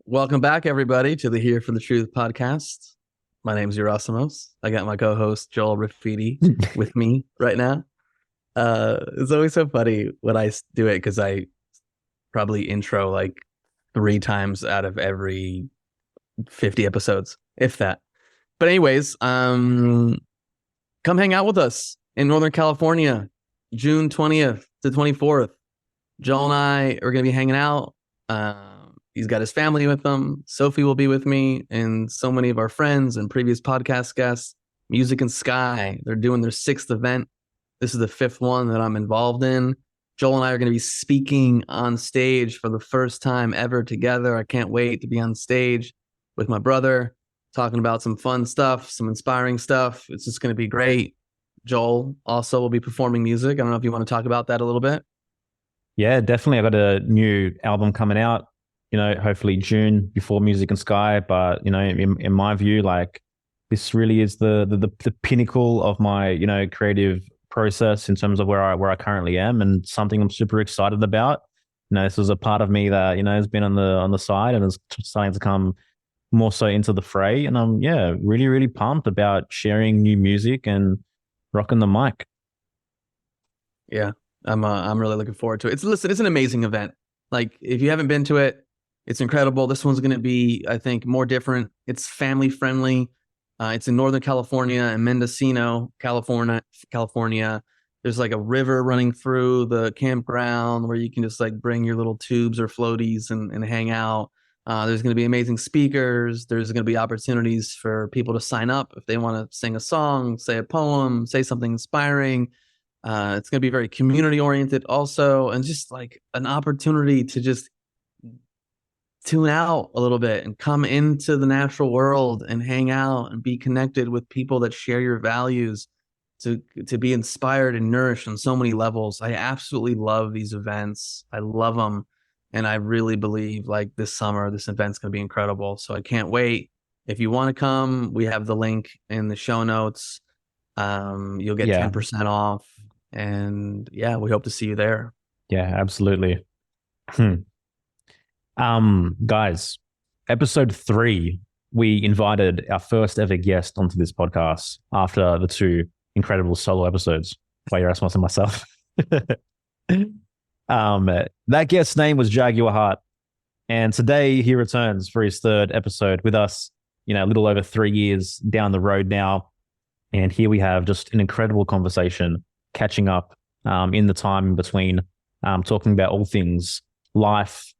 Welcome back, everybody, to the Here for the Truth podcast. My name is Yerasimos. I got my co-host Joel Rafidi with me right now. It's always so funny when I do it because I probably intro like 3 times out of every 50 episodes, if that. But anyways, come hang out with us in Northern California, June 20th to 24th. Joel and I are going to be hanging out. He's got his family with him. Sophie will be with me, and so many of our friends and previous podcast guests. Music and Sky, they're doing their 6th event. This is the 5th one that I'm involved in. Joel and I are going to be speaking on stage for the first time ever together. I can't wait to be on stage with my brother, talking about some fun stuff, some inspiring stuff. It's just going to be great. Joel also will be performing music. I don't know if you want to talk about that a little bit. Yeah, definitely. I got a new album coming out, hopefully June before Music and Sky. But, in my view, like this really is the pinnacle of my, creative process in terms of where I currently am, and something I'm super excited about. This was a part of me that, has been on the side and is starting to come more so into the fray. And I'm, really, really pumped about sharing new music and rocking the mic. Yeah. I'm really looking forward to it. It's an amazing event. Like, if you haven't been to it, it's incredible. This one's going to be, I think, more different. It's family friendly. It's in Northern California, in Mendocino, California. There's like a river running through the campground where you can just like bring your little tubes or floaties and hang out. There's going to be amazing speakers. There's going to be opportunities for people to sign up if they want to sing a song, say a poem, say something inspiring. It's going to be very community oriented also, and just like an opportunity to just tune out a little bit and come into the natural world and hang out and be connected with people that share your values, to be inspired and nourished on so many levels. I absolutely love these events. I love them. And I really believe like this summer, this event's going to be incredible. So I can't wait. If you want to come, we have the link in the show notes. You'll get 10% off. And yeah, we hope to see you there. Yeah, absolutely. Guys, episode 3, we invited our first ever guest onto this podcast after the 2 incredible solo episodes by Yerasimos and myself. That guest's name was Jaguar Heart. And today he returns for his 3rd episode with us, a little over 3 years down the road now. And here we have just an incredible conversation, catching up in the time in between, talking about all things life,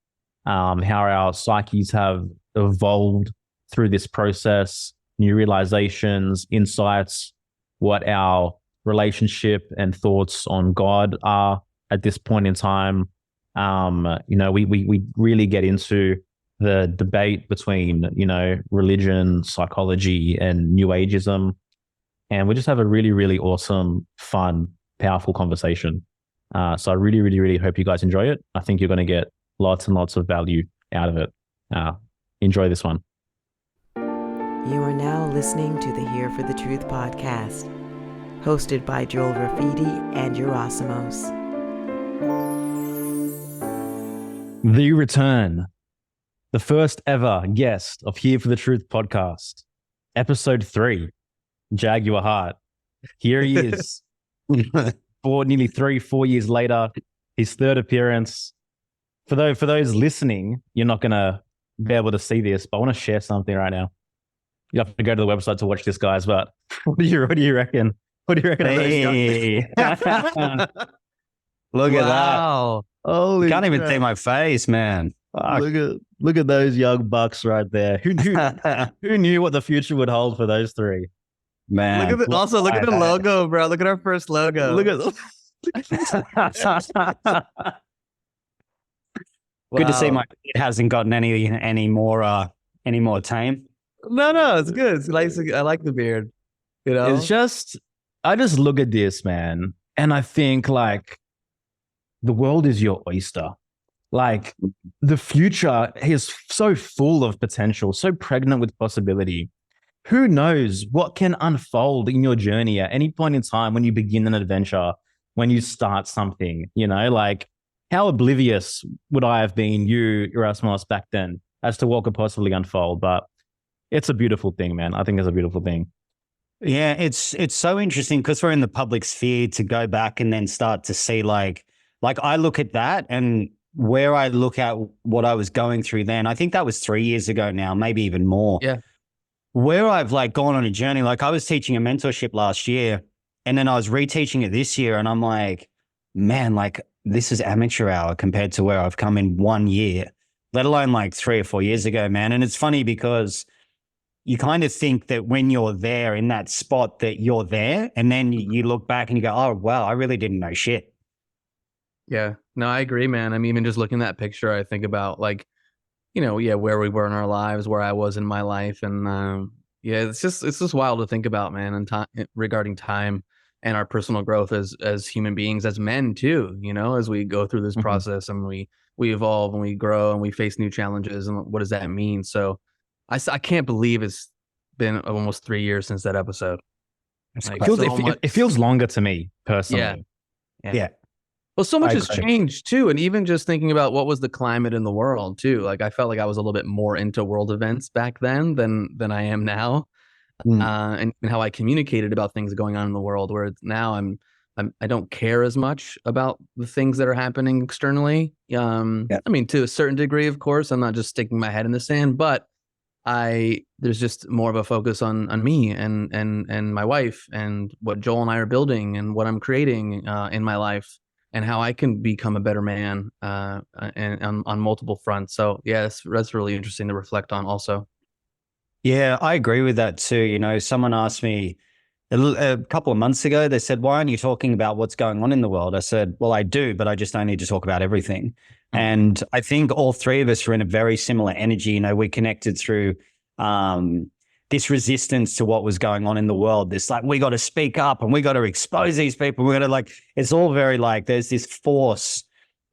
how our psyches have evolved through this process, new realizations, insights, what our relationship and thoughts on God are at this point in time. We really get into the debate between, religion, psychology, and New Ageism. And we just have a really, really awesome, fun, powerful conversation. So I really, really, really hope you guys enjoy it. I think you're going to get lots and lots of value out of it. Enjoy this one. You are now listening to the Here for the Truth podcast, hosted by Joel Rafidi and Yerasimos. The return, the first ever guest of Here for the Truth podcast, episode 3, Jaguar Heart. Here he is, nearly 4 years later, his 3rd appearance. For those listening, you're not going to be able to see this, but I want to share something right now. You have to go to the website to watch this, guys. But what do you reckon? What do you reckon? Hey. Look at that! Holy Can't even crap. see my face, man. Look at those young bucks right there. Who knew what the future would hold for those 3? Man, Look at the logo, bro. Look at our first logo. Look at Good to see it hasn't gotten any more tame. No, it's good. I like the beard. It's just, I just look at this, man, and I think like the world is your oyster. Like the future is so full of potential, so pregnant with possibility. Who knows what can unfold in your journey at any point in time when you begin an adventure, when you start something, like how oblivious would I have been, Yerasimos, back then as to what could possibly unfold. But it's a beautiful thing, man. I think it's a beautiful thing. Yeah, it's so interesting because we're in the public sphere to go back and then start to see like I look at that and where I look at what I was going through then. I think that was 3 years ago now, maybe even more. Yeah. Where I've like gone on a journey, like I was teaching a mentorship last year and then I was reteaching it this year and I'm like, man, like this is amateur hour compared to where I've come in 1 year, let alone like 3 or 4 years ago, man. And it's funny because you kind of think that when you're there in that spot that you're there and then you look back and you go, oh, wow, I really didn't know shit. Yeah, no, I agree, man. I mean, even just looking at that picture, I think about like, where we were in our lives, where I was in my life. And yeah, it's just wild to think about, man, and time regarding time and our personal growth as human beings, as men too, as we go through this process and we evolve and we grow and we face new challenges. And what does that mean? So I can't believe it's been almost 3 years since that episode. Like, it feels longer to me personally. Yeah. Well, so much has changed too. And even just thinking about what was the climate in the world too. Like I felt like I was a little bit more into world events back then than I am now. And how I communicated about things going on in the world, where now I don't care as much about the things that are happening externally. I mean, to a certain degree, of course, I'm not just sticking my head in the sand, but there's just more of a focus on me and my wife and what Joel and I are building and what I'm creating in my life and how I can become a better man and on multiple fronts. So yeah, that's really interesting to reflect on also. Yeah, I agree with that too. Someone asked me a couple of months ago, they said, why aren't you talking about what's going on in the world? I said, well, I do, but I just don't need to talk about everything. And I think all three of us are in a very similar energy. We connected through this resistance to what was going on in the world. This like, we got to speak up and we got to expose these people. We're going to it's all very there's this force,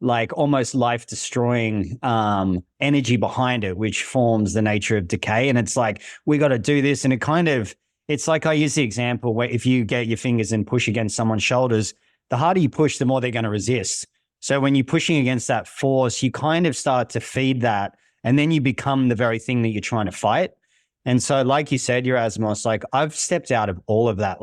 like almost life destroying energy behind it, which forms the nature of decay. And it's like, we got to do this. And it's like I use the example where if you get your fingers and push against someone's shoulders, the harder you push, the more they're going to resist. So when you're pushing against that force, you kind of start to feed that and then you become the very thing that you're trying to fight. And so like you said, Yerasimos, like I've stepped out of all of that,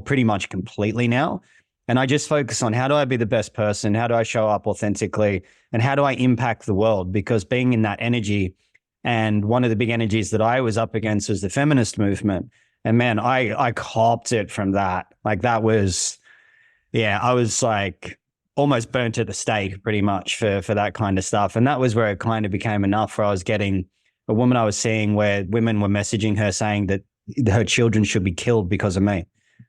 pretty much completely now. And I just focus on how do I be the best person? How do I show up authentically? And how do I impact the world? Because being in that energy, and one of the big energies that I was up against was the feminist movement. And man, I copped it from that. Like that was, I was like almost burnt at the stake pretty much for that kind of stuff. And that was where it kind of became enough, where I was getting a woman I was seeing where women were messaging her saying that her children should be killed because of me.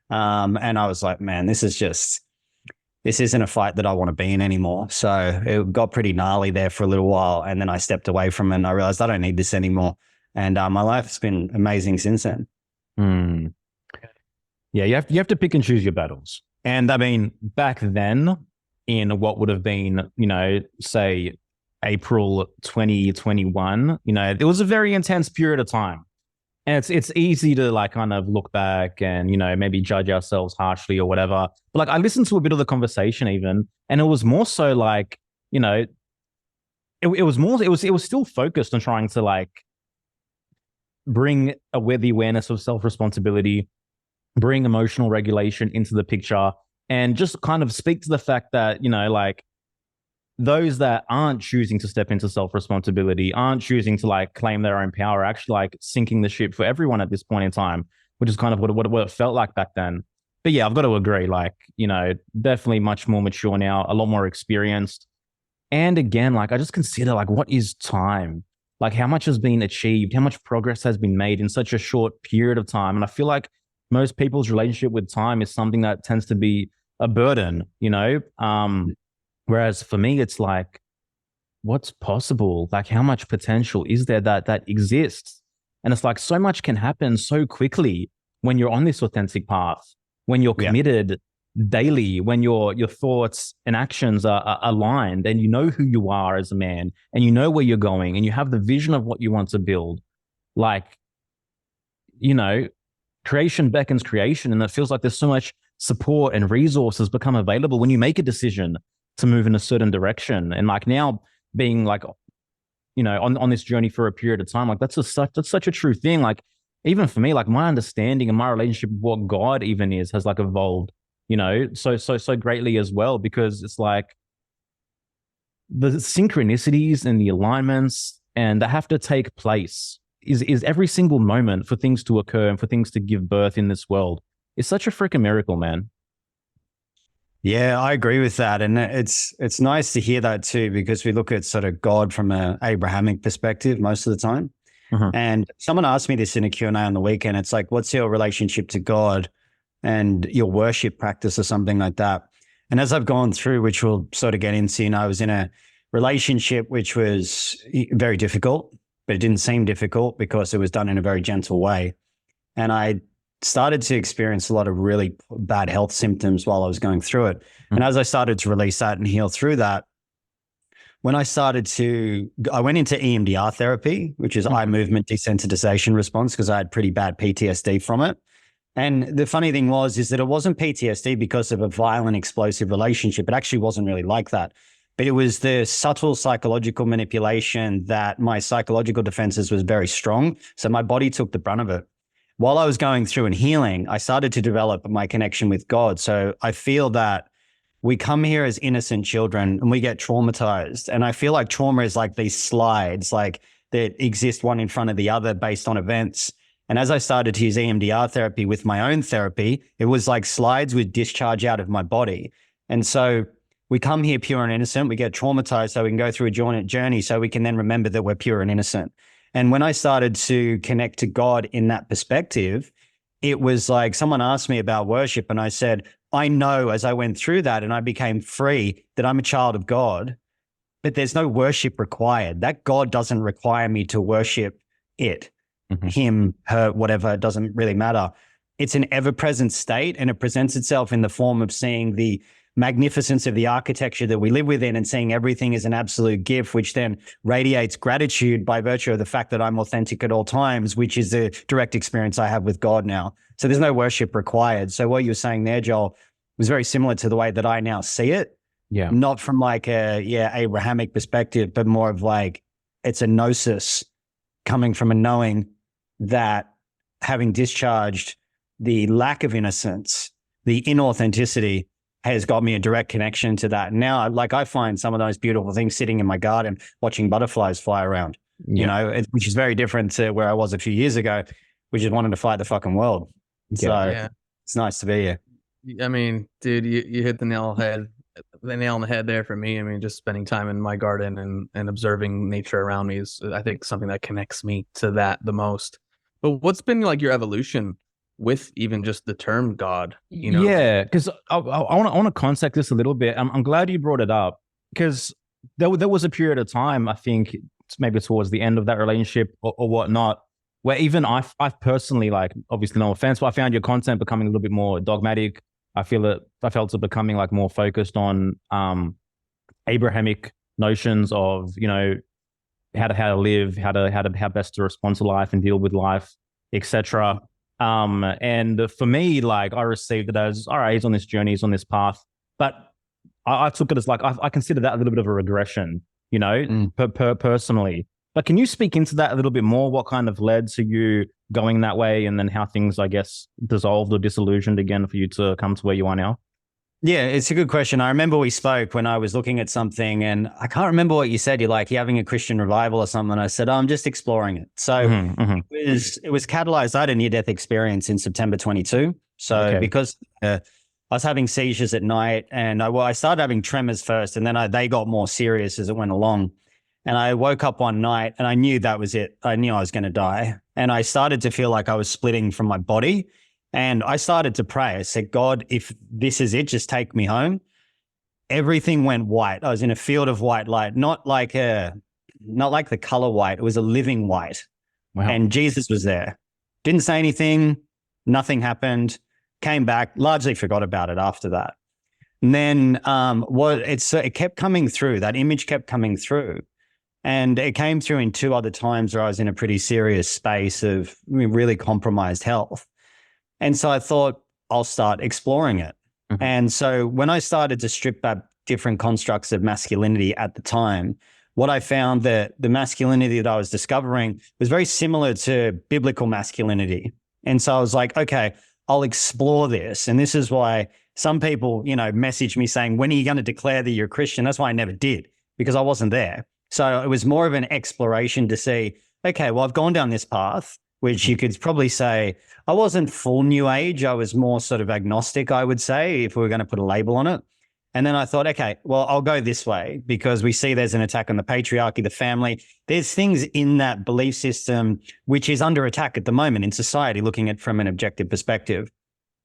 And I was like, man, this isn't a fight that I want to be in anymore. So it got pretty gnarly there for a little while. And then I stepped away from it and I realized I don't need this anymore. And my life's been amazing since then. Yeah, you have to pick and choose your battles. And I mean, back then in what would have been, say April 2021, it was a very intense period of time. And it's easy to kind of look back and, maybe judge ourselves harshly or whatever. But I listened to a bit of the conversation even, and it was more so it was still focused on trying to bring the awareness of self-responsibility, bring emotional regulation into the picture, and just kind of speak to the fact that, those that aren't choosing to step into self-responsibility, aren't choosing to claim their own power, are actually sinking the ship for everyone at this point in time, which is kind of what it felt like back then. But yeah, I've got to agree, definitely much more mature now, a lot more experienced. And again, I just consider what is time? How much has been achieved, how much progress has been made in such a short period of time. And I feel like most people's relationship with time is something that tends to be a burden, whereas for me, it's what's possible? How much potential is there that exists? And it's so much can happen so quickly when you're on this authentic path, when you're committed daily, when your thoughts and actions are aligned and you know who you are as a man and you know where you're going and you have the vision of what you want to build. Creation beckons creation, and it feels like there's so much support and resources become available when you make a decision to move in a certain direction. And now being on this journey for a period of time. Like that's such a true thing. Like even for me, like my understanding and my relationship with what God even is has like evolved, so greatly as well, because it's like the synchronicities and the alignments and that have to take place is every single moment for things to occur and for things to give birth in this world. It's such a freaking miracle, man. Yeah, I agree with that. And it's nice to hear that too, because we look at sort of God from an Abrahamic perspective most of the time. And someone asked me this in a Q&A on the weekend. It's like, what's your relationship to God and your worship practice or something like that? And as I've gone through, which we'll sort of get into, I was in a relationship which was very difficult, but it didn't seem difficult because it was done in a very gentle way. And I started to experience a lot of really bad health symptoms while I was going through it. And as I started to release that and heal through that, when I went into EMDR therapy, which is eye movement desensitization response, because I had pretty bad PTSD from it. And the funny thing is that it wasn't PTSD because of a violent, explosive relationship. It actually wasn't really like that. But it was the subtle psychological manipulation that my psychological defenses was very strong. So my body took the brunt of it. While I was going through and healing, I started to develop my connection with God. So I feel that we come here as innocent children and we get traumatized. And I feel like trauma is like these slides, like that exist one in front of the other based on events. And as I started to use EMDR therapy with my own therapy, it was like slides with discharge out of my body. And so we come here pure and innocent. We get traumatized so we can go through a journey so we can then remember that we're pure and innocent. And when I started to connect to God in that perspective, it was like someone asked me about worship and I said, I know as I went through that and I became free that I'm a child of God, but there's no worship required. That God doesn't require me to worship it, him, her, whatever, it doesn't really matter. It's an ever-present state and it presents itself in the form of seeing the magnificence of the architecture that we live within and seeing everything as an absolute gift, which then radiates gratitude by virtue of the fact that I'm authentic at all times, which is the direct experience I have with God now. So there's no worship required. So what you were saying there, Joel, was very similar to the way that I now see it. Yeah. Not from like Abrahamic perspective, but more of like it's a gnosis coming from a knowing that having discharged the lack of innocence, the inauthenticity, has got me a direct connection to that. Now, like I find some of those beautiful things sitting in my garden, watching butterflies fly around, which is very different to where I was a few years ago, which is wanting to fight the fucking world. So it's nice to be here. I mean, dude, you hit the nail on the head there for me. I mean, just spending time in my garden and observing nature around me is, I think, something that connects me to that the most. But what's been like your evolution with even just the term God, Yeah, because I want to context this a little bit. I'm glad you brought it up because there was a period of time, I think maybe towards the end of that relationship or whatnot, where even I've personally, like, obviously no offense, but I found your content becoming a little bit more dogmatic. I felt it becoming like more focused on Abrahamic notions of, how to live, how best to respond to life and deal with life, etc. And for me, like I received it as, all right, he's on this journey, he's on this path. But I took it as like, I consider that a little bit of a regression, personally. But can you speak into that a little bit more? What kind of led to you going that way and then how things, I guess, dissolved or disillusioned again for you to come to where you are now? Yeah, it's a good question. I remember we spoke when I was looking at something and I can't remember what you said. You're like, you're having a Christian revival or something. I said, I'm just exploring it. So it was catalyzed. I had a near-death experience in September 22. So because I was having seizures at night and I started having tremors first and then they got more serious as it went along. And I woke up one night and I knew that was it. I knew I was going to die. And I started to feel like I was splitting from my body. And I started to pray. I said, God, if this is it, just take me home. Everything went white. I was in a field of white light, not like the color white. It was a living white. Wow. And Jesus was there. Didn't say anything. Nothing happened. Came back, largely forgot about it after that. And then it kept coming through. That image kept coming through. And it came through in 2 other times where I was in a pretty serious space of really compromised health. And so I thought I'll start exploring it. And so when I started to strip back different constructs of masculinity at the time, what I found that the masculinity that I was discovering was very similar to biblical masculinity. And so I was like, okay, I'll explore this. And this is why some people, message me saying, when are you going to declare that you're a Christian? That's why I never did, because I wasn't there. So it was more of an exploration to see, okay, well, I've gone down this path, which you could probably say I wasn't full New Age. I was more sort of agnostic, I would say, if we were going to put a label on it. And then I thought, okay, well, I'll go this way because we see there's an attack on the patriarchy, the family. There's things in that belief system which is under attack at the moment in society, looking at it from an objective perspective.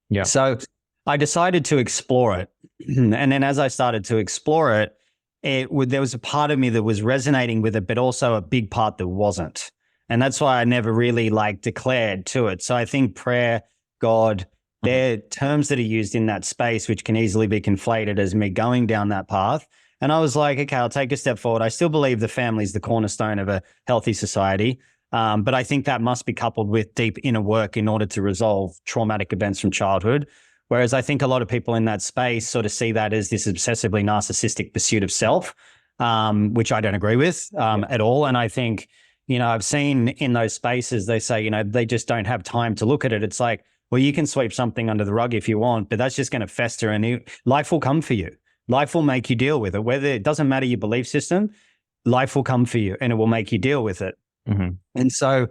Yeah. So I decided to explore it. And then as I started to explore it, there was a part of me that was resonating with it, but also a big part that wasn't. And that's why I never really declared to it. So I think prayer, God, they're terms that are used in that space, which can easily be conflated as me going down that path. And I was like, okay, I'll take a step forward. I still believe the family is the cornerstone of a healthy society. But I think that must be coupled with deep inner work in order to resolve traumatic events from childhood. Whereas I think a lot of people in that space sort of see that as this obsessively narcissistic pursuit of self, which I don't agree with at all. And I think, I've seen in those spaces, they say, they just don't have time to look at it. It's like, well, you can sweep something under the rug if you want, but that's just going to fester and life will come for you. Life will make you deal with it. Whether it doesn't matter your belief system, life will come for you and it will make you deal with it. Mm-hmm. And so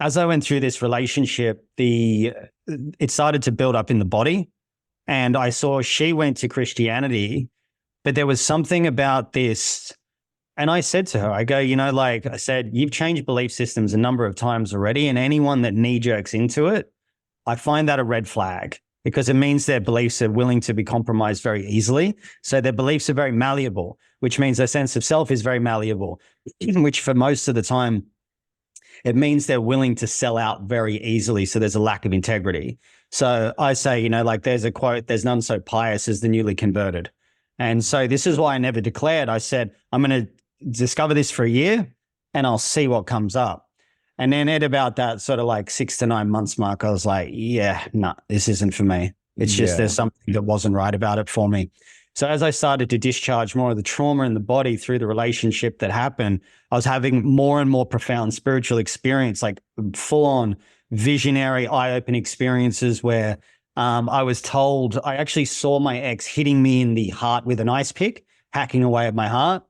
as I went through this relationship, it started to build up in the body. And I saw she went to Christianity, but there was something about this. And I said to her, I go, I said, you've changed belief systems a number of times already. And anyone that knee jerks into it, I find that a red flag because it means their beliefs are willing to be compromised very easily. So their beliefs are very malleable, which means their sense of self is very malleable, which for most of the time, it means they're willing to sell out very easily. So there's a lack of integrity. So I say, there's a quote, there's none so pious as the newly converted. And so this is why I never declared. I said, I'm going to discover this for a year and I'll see what comes up. And then at about that sort of 6 to 9 months mark, I was like, yeah, no, this isn't for me. It's just there's something that wasn't right about it for me. So as I started to discharge more of the trauma in the body through the relationship that happened, I was having more and more profound spiritual experience, full on visionary, eye-opening experiences where I was told, I actually saw my ex hitting me in the heart with an ice pick, hacking away at my heart.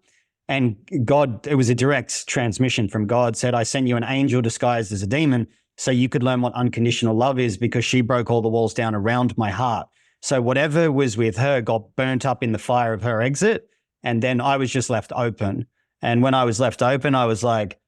And God, it was a direct transmission from God, said, I sent you an angel disguised as a demon so you could learn what unconditional love is because she broke all the walls down around my heart. So whatever was with her got burnt up in the fire of her exit. And then I was just left open. And when I was left open, I was like,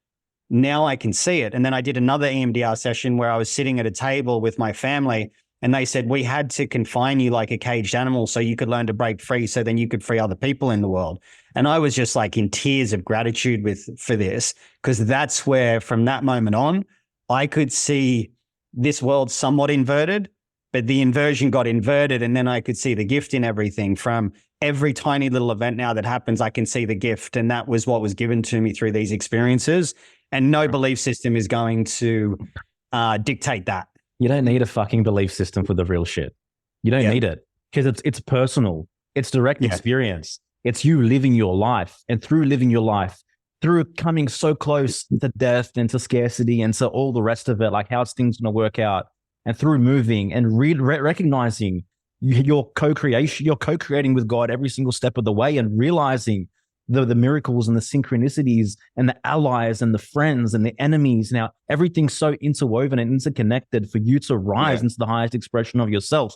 now I can see it. And then I did another EMDR session where I was sitting at a table with my family and they said, we had to confine you like a caged animal so you could learn to break free so then you could free other people in the world. And I was just in tears of gratitude for this, because that's where from that moment on, I could see this world somewhat inverted, but the inversion got inverted. And then I could see the gift in everything. From every tiny little event now that happens, I can see the gift. And that was what was given to me through these experiences. And no belief system is going to dictate that. You don't need a fucking belief system for the real shit. You don't need it because it's personal. It's direct experience. It's you living your life, and through living your life, through coming so close to death and to scarcity and to all the rest of it, how's things going to work out, and through moving and recognizing your co-creation, you're co-creating with God every single step of the way, and realizing the miracles and the synchronicities and the allies and the friends and the enemies. Now, everything's so interwoven and interconnected for you to rise into the highest expression of yourself.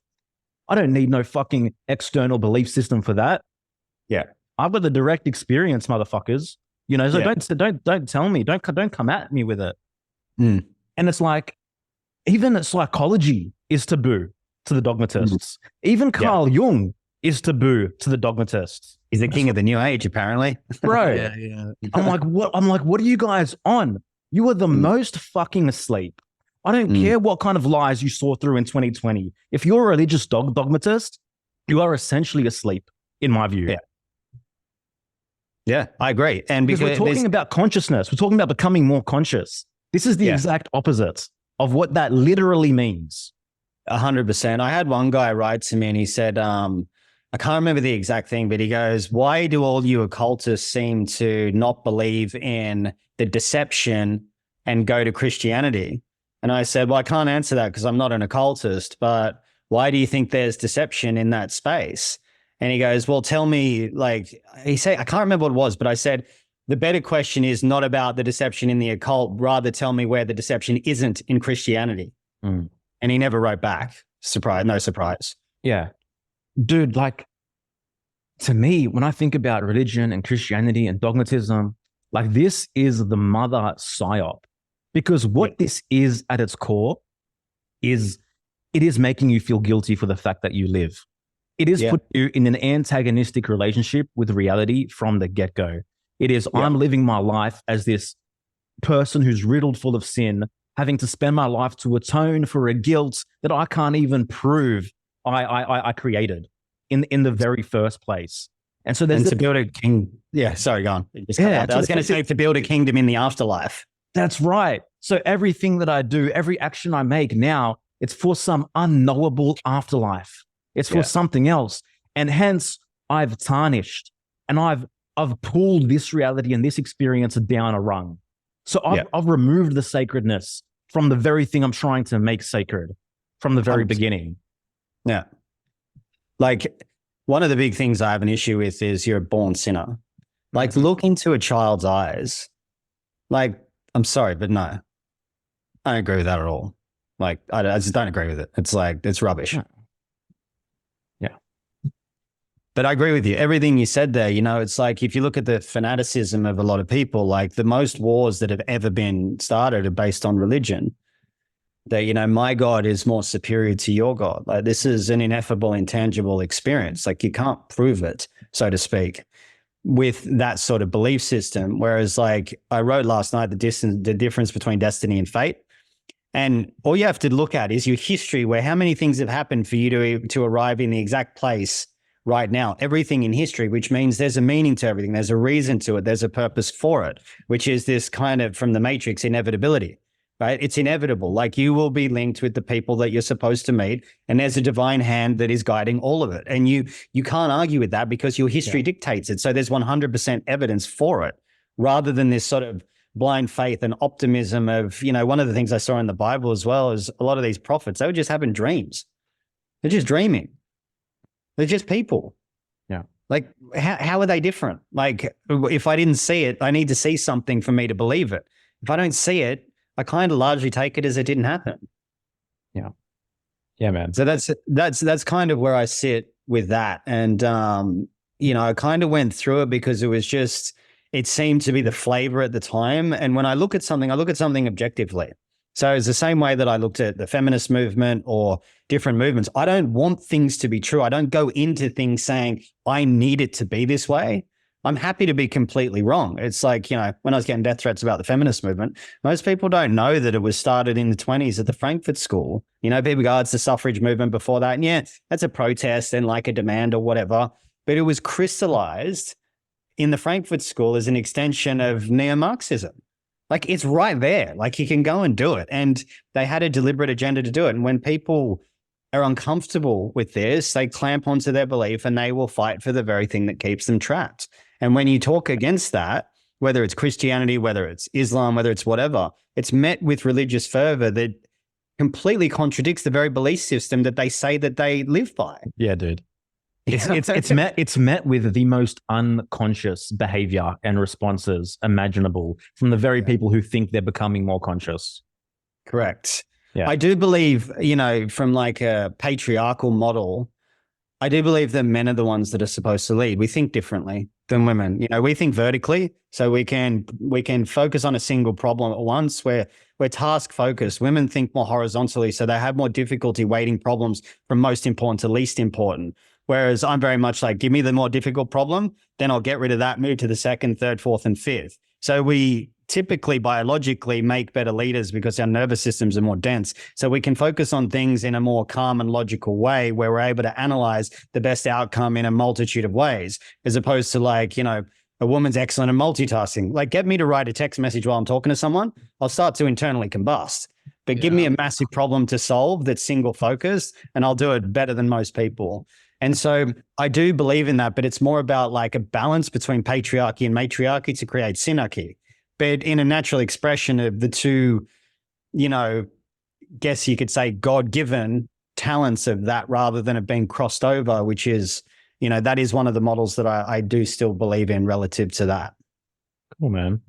I don't need no fucking external belief system for that. Yeah. I've got the direct experience, motherfuckers. So don't tell me, don't come at me with it. Mm. And it's even psychology is taboo to the dogmatists. Even Carl Jung is taboo to the dogmatists. He's the king of the new age, apparently. Bro. Yeah. I'm like, what are you guys on? You are the most fucking asleep. I don't care what kind of lies you saw through in 2020. If you're a religious dogmatist, you are essentially asleep, in my view. Yeah, I agree. And because we're talking about consciousness. We're talking about becoming more conscious. This is the exact opposite of what that literally means. 100%. I had one guy write to me and he said, I can't remember the exact thing, but he goes, why do all you occultists seem to not believe in the deception and go to Christianity? And I said, well, I can't answer that because I'm not an occultist, but why do you think there's deception in that space? And he goes, well, tell me, like, he said, I can't remember what it was, but I said, the better question is not about the deception in the occult, rather tell me where the deception isn't in Christianity. Mm. And he never wrote back. Surprise, no surprise. Yeah. Dude, like, to me, when I think about religion and Christianity and dogmatism, like, this is the mother psyop, because what this is at its core is it is making you feel guilty for the fact that you live. It is put you in an antagonistic relationship with reality from the get-go. It is, I'm living my life as this person who's riddled full of sin, having to spend my life to atone for a guilt that I can't even prove I created in the very first place. And so there's to build a king. Yeah, sorry, go on. I was going to say to build a kingdom in the afterlife. That's right. So everything that I do, every action I make now, it's for some unknowable afterlife. It's for something else. And hence I've tarnished and I've pulled this reality and this experience down a rung. So I've removed the sacredness from the very thing I'm trying to make sacred from the very beginning. Yeah. Like, one of the big things I have an issue with is you're a born sinner. Like, look into a child's eyes. Like, I'm sorry, but no, I don't agree with that at all. Like, I just don't agree with it. It's like, it's rubbish. Yeah. But I agree with you. Everything you said there, you know, it's like, if you look at the fanaticism of a lot of people, like, the most wars that have ever been started are based on religion. That, you know, my God is more superior to your God. Like, this is an ineffable, intangible experience. Like, you can't prove it, so to speak, with that sort of belief system. Whereas, like, I wrote last night, the difference between destiny and fate. And all you have to look at is your history, where how many things have happened for you to arrive in the exact place right now. Everything in history, which means there's a meaning to everything. There's a reason to it. There's a purpose for it, which is this kind of, from the Matrix, inevitability. Right? It's inevitable. Like, you will be linked with the people that you're supposed to meet, and there's a divine hand that is guiding all of it. And you can't argue with that because your history dictates it. So there's 100% evidence for it, rather than this sort of blind faith and optimism of, you know, one of the things I saw in the Bible as well is a lot of these prophets, they would just having dreams. They're just dreaming. They're just people. Yeah. Like, how are they different? Like, if I didn't see it, I need to see something for me to believe it. If I don't see it, I kind of largely take it as it didn't happen. Yeah. Yeah, man. So that's kind of where I sit with that. And, you know, I kind of went through it because it seemed to be the flavor at the time. And when I look at something, I look at something objectively. So it's the same way that I looked at the feminist movement or different movements. I don't want things to be true. I don't go into things saying, I need it to be this way. I'm happy to be completely wrong. It's like, you know, when I was getting death threats about the feminist movement, most people don't know that it was started in the 1920s at the Frankfurt School. You know, people go, it's the suffrage movement before that. And yeah, that's a protest and like a demand or whatever. But it was crystallized in the Frankfurt School as an extension of neo-Marxism. Like, it's right there. Like, you can go and do it. And they had a deliberate agenda to do it. And when people are uncomfortable with this, they clamp onto their belief and they will fight for the very thing that keeps them trapped. And when you talk against that, whether it's Christianity, whether it's Islam, whether it's whatever, it's met with religious fervor that completely contradicts the very belief system that they say that they live by. Yeah, dude. It's met with the most unconscious behavior and responses imaginable from the very people who think they're becoming more conscious. Correct. Yeah. I do believe, you know, from like a patriarchal model, I do believe that men are the ones that are supposed to lead. We think differently than women. You know, we think vertically, so we can focus on a single problem at once. We're task focused. Women think more horizontally, so they have more difficulty weighting problems from most important to least important. Whereas I'm very much like, give me the more difficult problem, then I'll get rid of that, move to the second, third, fourth, and fifth. So we typically biologically make better leaders because our nervous systems are more dense. So we can focus on things in a more calm and logical way where we're able to analyze the best outcome in a multitude of ways, as opposed to like, you know, a woman's excellent at multitasking. Like, get me to write a text message while I'm talking to someone, I'll start to internally combust. But give me a massive problem to solve that's single focused and I'll do it better than most people. And so I do believe in that, but it's more about like a balance between patriarchy and matriarchy to create synarchy. But in a natural expression of the two, you know, guess you could say God-given talents of that rather than it being crossed over, which is, you know, that is one of the models that I do still believe in relative to that. Cool, man.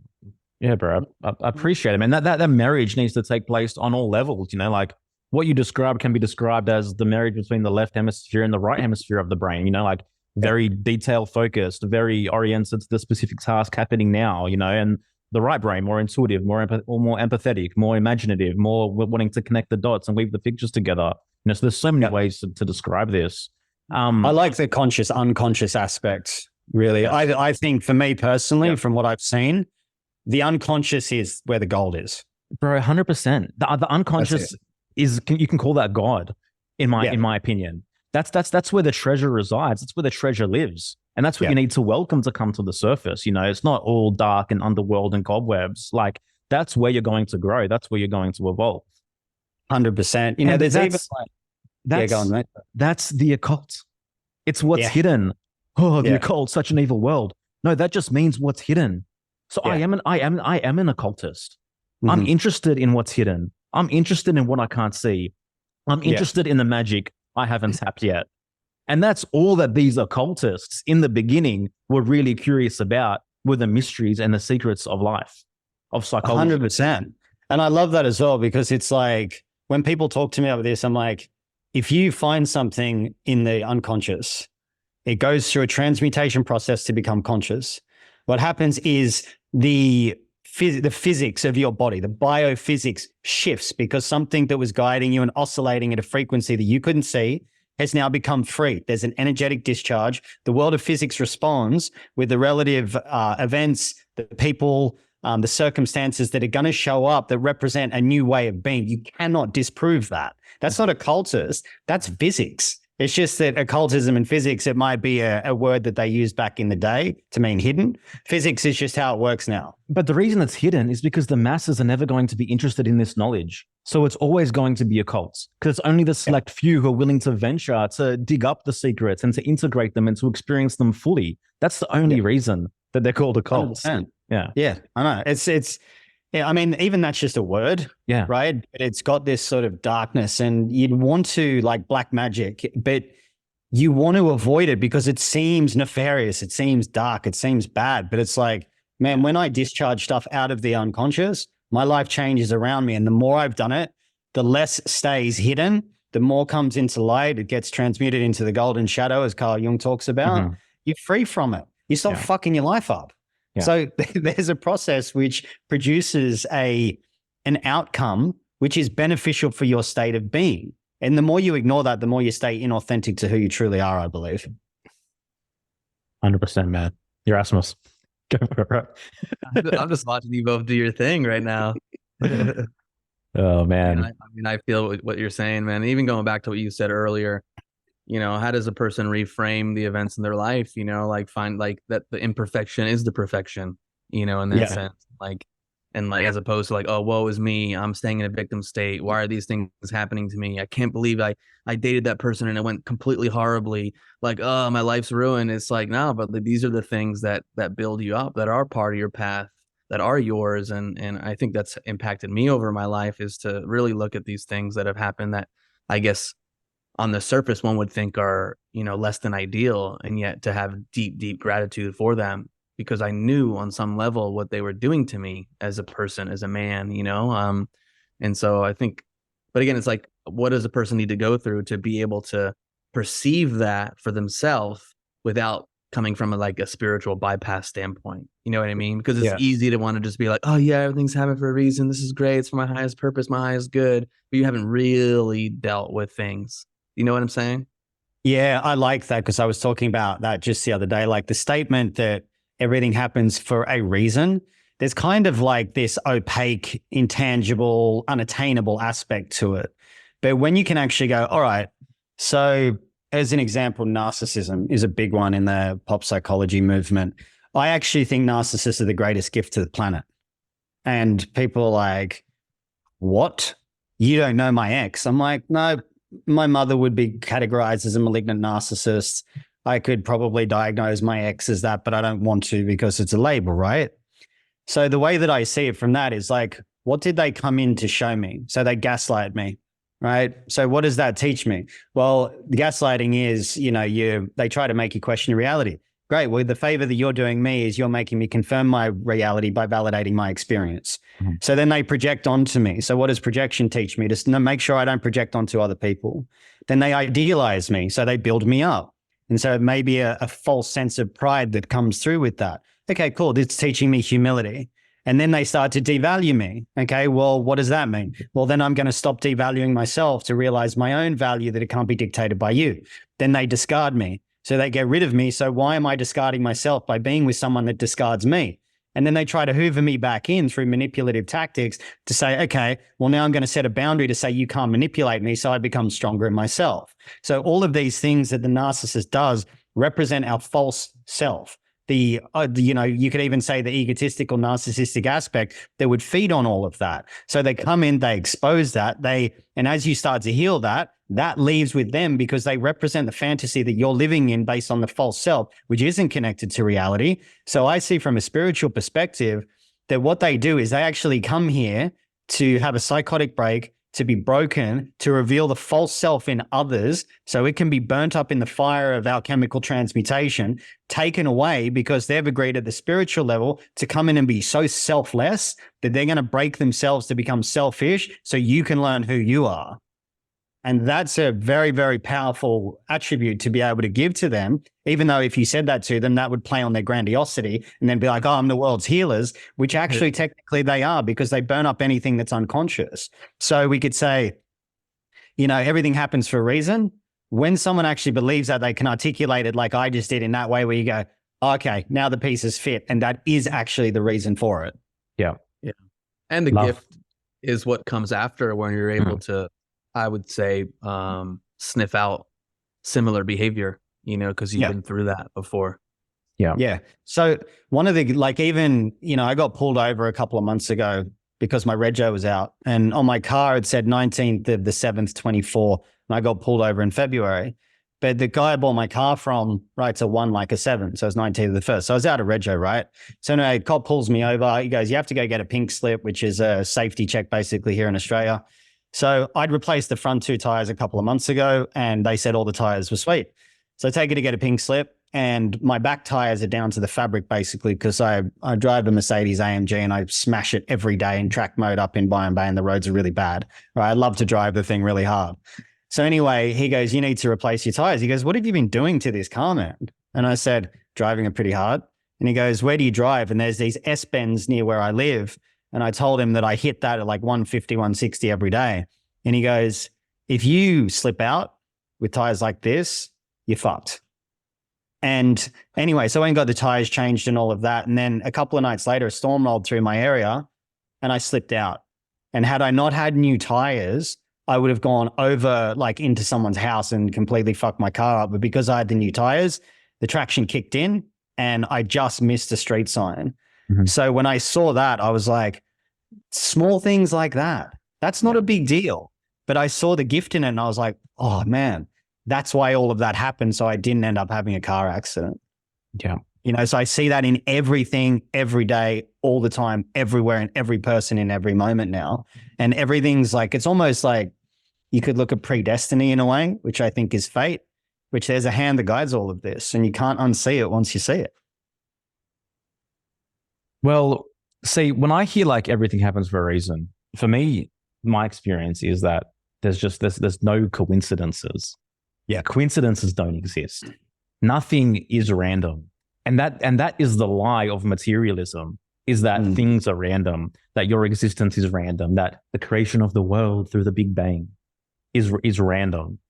Yeah, bro. I appreciate it, man. That marriage needs to take place on all levels, you know, like what you described can be described as the marriage between the left hemisphere and the right hemisphere of the brain, you know, like very detail focused, very oriented to the specific task happening now, you know, and the right brain, more intuitive, more empathetic, more imaginative, more wanting to connect the dots and weave the pictures together. You know, so there's so many ways to describe this. I like the conscious, unconscious aspect, really. Yes. I think for me personally, from what I've seen, the unconscious is where the gold is. Bro, 100%. The unconscious is, you can call that God, in my opinion. That's where the treasure resides. That's where the treasure lives. And that's what you need to welcome to come to the surface. You know, it's not all dark and underworld and cobwebs. Like, that's where you're going to grow. That's where you're going to evolve. 100%. You know, there's even like, go on, mate. That's the occult. It's what's hidden. Oh, the occult, such an evil world. No, that just means what's hidden. So I am an occultist. Mm-hmm. I'm interested in what's hidden. I'm interested in what I can't see. I'm interested in the magic I haven't tapped yet. And that's all that these occultists in the beginning were really curious about, were the mysteries and the secrets of life, of psychology. 100%. And I love that as well, because it's like, when people talk to me about this, I'm like, if you find something in the unconscious, it goes through a transmutation process to become conscious. What happens is the physics of your body, the biophysics shifts because something that was guiding you and oscillating at a frequency that you couldn't see has now become free. There's an energetic discharge. The world of physics responds with the relative events, the people, the circumstances that are going to show up that represent a new way of being. You cannot disprove that. That's not occultist. That's physics. It's just that occultism and physics, it might be a word that they used back in the day to mean hidden. Physics is just how it works now. But the reason it's hidden is because the masses are never going to be interested in this knowledge. So it's always going to be occult, because it's only the select few who are willing to venture to dig up the secrets and to integrate them and to experience them fully. That's the only reason that they're called occults. 100%. Yeah. Yeah, I know. It's I mean, even that's just a word, right? But it's got this sort of darkness, and you'd want to, like black magic, but you want to avoid it because it seems nefarious. It seems dark. It seems bad. But it's like, man, when I discharge stuff out of the unconscious, my life changes around me. And the more I've done it, the less stays hidden, the more comes into light. It gets transmuted into the golden shadow, as Carl Jung talks about. Mm-hmm. You're free from it. You stop fucking your life up. Yeah. So there's a process which produces an outcome which is beneficial for your state of being. And the more you ignore that, the more you stay inauthentic to who you truly are, I believe. 100%, man. Yerasimos. Go for it. I'm just watching you both do your thing right now. Oh, man. I mean, I feel what you're saying, man. Even going back to what you said earlier, you know, how does a person reframe the events in their life? You know, like find like that the imperfection is the perfection, you know, in that sense, like, and like, as opposed to like, oh, woe is me, I'm staying in a victim state. Why are these things happening to me? I can't believe I dated that person and it went completely horribly. Like, oh, my life's ruined. It's like, no, but these are the things that build you up, that are part of your path, that are yours. And I think that's impacted me over my life, is to really look at these things that have happened that I guess on the surface one would think are, you know, less than ideal, and yet to have deep gratitude for them, because I knew on some level what they were doing to me as a person, as a man, you know. And so I think, but again, it's like, what does a person need to go through to be able to perceive that for themselves without coming from a spiritual bypass standpoint? You know what I mean? Because it's easy to want to just be like, oh yeah, everything's happening for a reason. This is great. It's for my highest purpose, my highest good. But you haven't really dealt with things. You know what I'm saying? Yeah, I like that, because I was talking about that just the other day. Like the statement that everything happens for a reason, there's kind of like this opaque, intangible, unattainable aspect to it. But when you can actually go, all right, so as an example, narcissism is a big one in the pop psychology movement. I actually think narcissists are the greatest gift to the planet. And people are like, what? You don't know my ex? I'm like, no, my mother would be categorized as a malignant narcissist. I could probably diagnose my ex as that, but I don't want to because it's a label, right? So the way that I see it from that is like, what did they come in to show me? So they gaslight me, right? So what does that teach me? Well, the gaslighting is, they try to make you question your reality. Great. Well, the favor that you're doing me is you're making me confirm my reality by validating my experience. Mm-hmm. So then they project onto me. So what does projection teach me? To make sure I don't project onto other people. Then they idealize me. So they build me up. And so it may be a false sense of pride that comes through with that. Okay, cool. It's teaching me humility. And then they start to devalue me. Okay, well, what does that mean? Well, then I'm going to stop devaluing myself to realize my own value that it can't be dictated by you. Then they discard me. So they get rid of me. So why am I discarding myself by being with someone that discards me? And then they try to hoover me back in through manipulative tactics to say, okay, well, now I'm going to set a boundary to say you can't manipulate me. So I become stronger in myself. So all of these things that the narcissist does represent our false self. You could even say the egotistical narcissistic aspect that would feed on all of that. So they come in, they expose that, and as you start to heal that leaves with them because they represent the fantasy that you're living in based on the false self, which isn't connected to reality. So I see from a spiritual perspective that what they do is they actually come here to have a psychotic break, to be broken, to reveal the false self in others so it can be burnt up in the fire of alchemical transmutation, taken away because they've agreed at the spiritual level to come in and be so selfless that they're going to break themselves to become selfish so you can learn who you are. And that's a very, very powerful attribute to be able to give to them, even though if you said that to them, that would play on their grandiosity and then be like, oh, I'm the world's healers, which actually technically they are because they burn up anything that's unconscious. So we could say, everything happens for a reason. When someone actually believes that, they can articulate it like I just did in that way where you go, okay, now the pieces fit. And that is actually the reason for it. Yeah. Yeah. And the gift is what comes after when you're able to, I would say, sniff out similar behavior, because you've been through that before. Yeah. Yeah. So one of the, I got pulled over a couple of months ago because my rego was out and on my car, it said 19th of the 7th, 24. And I got pulled over in February, but the guy I bought my car from writes a 1 like a 7. So it's 19th of the 1st. So I was out of rego, right? So anyway, cop pulls me over. He goes, you have to go get a pink slip, which is a safety check basically here in Australia. So I'd replaced the front 2 tires a couple of months ago and they said all the tires were sweet. So I take it to get a pink slip and my back tires are down to the fabric basically because I drive a Mercedes AMG and I smash it every day in track mode up in Byron Bay and the roads are really bad. Right? I love to drive the thing really hard. So anyway, he goes, you need to replace your tires. He goes, what have you been doing to this car, man? And I said, driving it pretty hard. And he goes, where do you drive? And there's these S-bends near where I live. And I told him that I hit that at like 150, 160 every day. And he goes, if you slip out with tires like this, you're fucked. And anyway, so I went and got the tires changed and all of that. And then a couple of nights later, a storm rolled through my area and I slipped out. And had I not had new tires, I would have gone over like into someone's house and completely fucked my car up. But because I had the new tires, the traction kicked in and I just missed a street sign. Mm-hmm. So when I saw that, I was like, small things like that, that's not a big deal. But I saw the gift in it and I was like, oh man, that's why all of that happened. So I didn't end up having a car accident. Yeah. So I see that in everything, every day, all the time, everywhere, and every person in every moment now. And everything's like, it's almost like you could look at predestiny in a way, which I think is fate, which there's a hand that guides all of this and you can't unsee it once you see it. Well, see, when I hear like everything happens for a reason, for me, my experience is that there's no coincidences. Yeah, coincidences don't exist. Nothing is random. And that is the lie of materialism, is that things are random, that your existence is random, that the creation of the world through the Big Bang is random,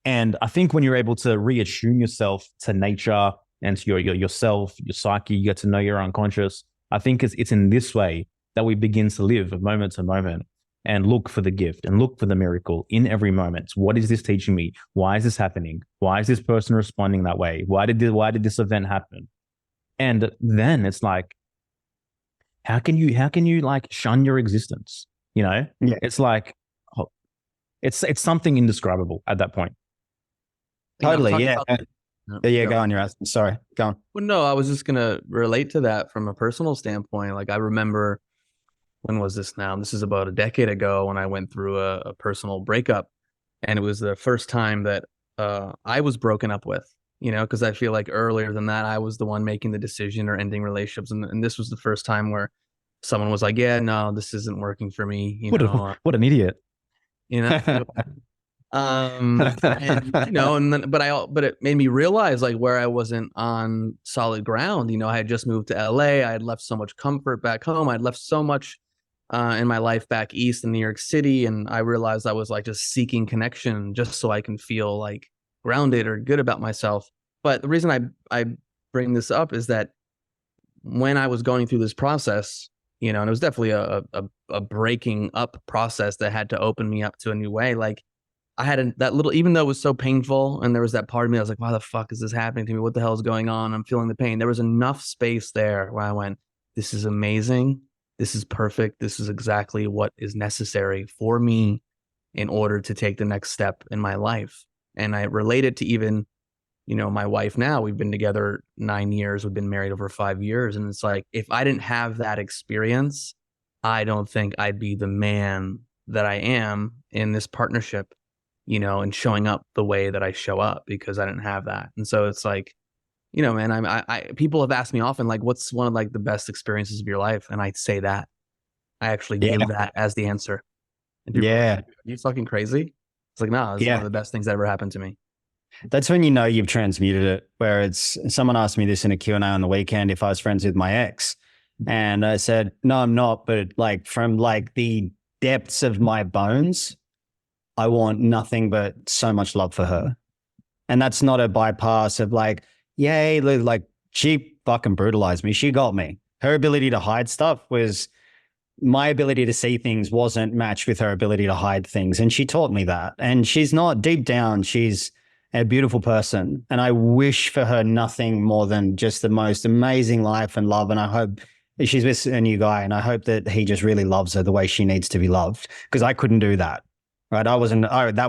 And I think when you're able to reattune yourself to nature and to yourself, your psyche, you get to know your unconscious. I think it's in this way that we begin to live moment to moment and look for the gift and look for the miracle in every moment. What is this teaching me? Why is this happening? Why is this person responding that way? Why did this event happen? And then it's like, how can you like shun your existence? Yeah. It's like, it's something indescribable at that point. Totally. talking Yeah. about- Yeah. Go on. You're asking. Sorry. Go on. Well, no, I was just gonna relate to that from a personal standpoint. Like I remember, when was this now? This is about a decade ago when I went through a personal breakup, and it was the first time that I was broken up with. Because I feel like earlier than that, I was the one making the decision or ending relationships, and this was the first time where someone was like, "Yeah, no, this isn't working for me." What an idiot. You know. And but it made me realize like where I wasn't on solid ground. I had just moved to LA. I had left so much comfort back home. I'd left so much in my life back east in New York City, and I realized I was like just seeking connection just so I can feel like grounded or good about myself. But the reason I bring this up is that when I was going through this process, and it was definitely a breaking up process that had to open me up to a new way. Like I had that little, even though it was so painful, and there was that part of me, I was like, why the fuck is this happening to me? What the hell is going on? I'm feeling the pain. There was enough space there where I went, this is amazing. This is perfect. This is exactly what is necessary for me in order to take the next step in my life. And I related to even, my wife now. We've been together 9 years. We've been married over 5 years. And it's like, if I didn't have that experience, I don't think I'd be the man that I am in this partnership, and showing up the way that I show up, because I didn't have that. And so it's like, man, I people have asked me often, like, what's one of like the best experiences of your life? And I say that. I actually give that as the answer. And people are like, are you fucking crazy? It's like, no, it's one of the best things that ever happened to me. That's when you've transmuted it, where it's, someone asked me this in a Q&A on the weekend, if I was friends with my ex. And I said, no, I'm not. But like from like the depths of my bones, I want nothing but so much love for her. And that's not a bypass of like, yay, like she fucking brutalized me. She got me. Her ability to hide stuff was, my ability to see things wasn't matched with her ability to hide things. And she taught me that. And she's not, deep down, she's a beautiful person. And I wish for her nothing more than just the most amazing life and love. And I hope she's with a new guy, and I hope that he just really loves her the way she needs to be loved, because I couldn't do that. Right. That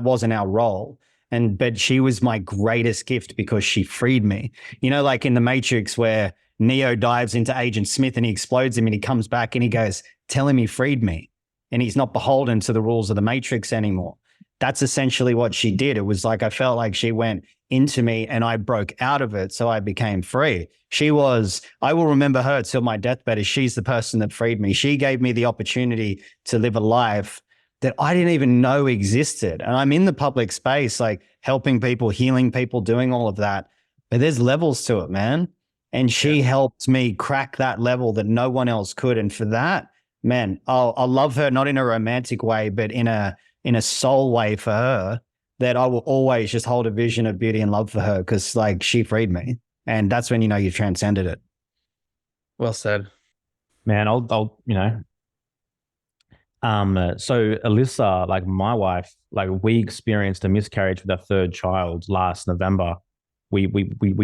wasn't our role. But she was my greatest gift because she freed me. Like in the Matrix, where Neo dives into Agent Smith and he explodes him and he comes back and he goes, tell him he freed me. And he's not beholden to the rules of the Matrix anymore. That's essentially what she did. It was like, I felt like she went into me and I broke out of it. So I became free. I will remember her till my deathbed as she's the person that freed me. She gave me the opportunity to live a life that I didn't even know existed. And I'm in the public space, like helping people, healing people, doing all of that. But there's levels to it, man. And she helped me crack that level that no one else could. And for that, man, I'll love her, not in a romantic way, but in a soul way for her, that I will always just hold a vision of beauty and love for her, because like she freed me. And that's when you've transcended it. Well said. Man, so Alyssa, like my wife, like we experienced a miscarriage with our third child last November. We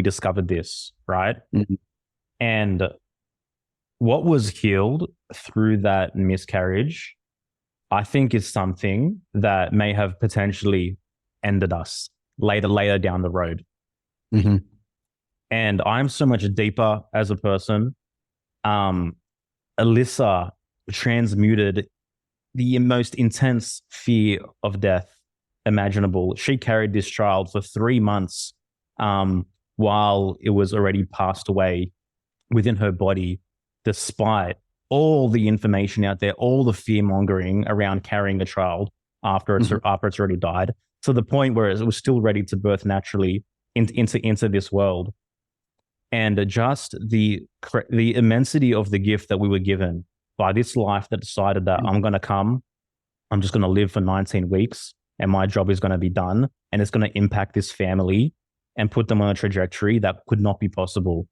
discovered this, right? Mm-hmm. And what was healed through that miscarriage, I think, is something that may have potentially ended us later down the road. Mm-hmm. And I'm so much deeper as a person. Alyssa transmuted the most intense fear of death imaginable. She carried this child for 3 months while it was already passed away within her body, despite all the information out there, all the fear mongering around carrying a child after it's already died, to the point where it was still ready to birth naturally into this world. And just the immensity of the gift that we were given by this life that decided that I'm just going to live for 19 weeks and my job is going to be done, and it's going to impact this family and put them on a trajectory that could not be possible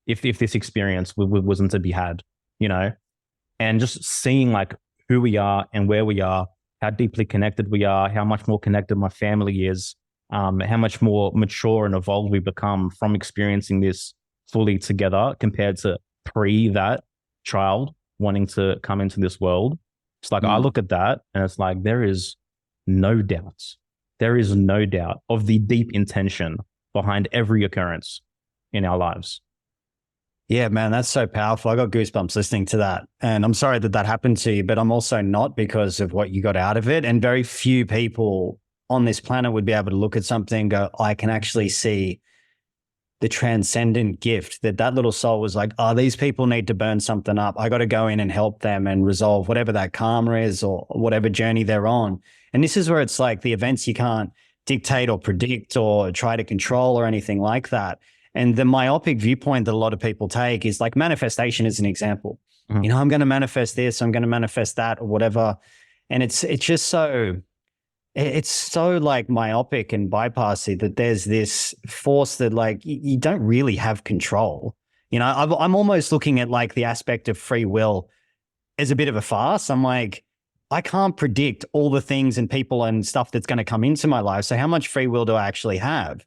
if this experience wasn't to be had, and just seeing like who we are and where we are, how deeply connected we are, how much more connected my family is, how much more mature and evolved we become from experiencing this fully together compared to pre that child wanting to come into this world. It's like, I look at that and it's like, there is no doubt, there is no doubt of the deep intention behind every occurrence in our lives. Yeah, man, that's so powerful. I got goosebumps listening to that. And I'm sorry that that happened to you, but I'm also not, because of what you got out of it. And very few people on this planet would be able to look at something and go, I can actually see the transcendent gift that little soul was like, oh, these people need to burn something up. I got to go in and help them and resolve whatever that karma is or whatever journey they're on. And this is where it's like the events you can't dictate or predict or try to control or anything like that. And the myopic viewpoint that a lot of people take is like manifestation is an example. Mhm. You know, I'm going to manifest this, I'm going to manifest that or whatever. And it's just so, it's so like myopic and bypassy that there's this force that like you don't really have control. You know, I'm almost looking at like the aspect of free will as a bit of a farce. I'm like, I can't predict all the things and people and stuff that's going to come into my life. So how much free will do I actually have?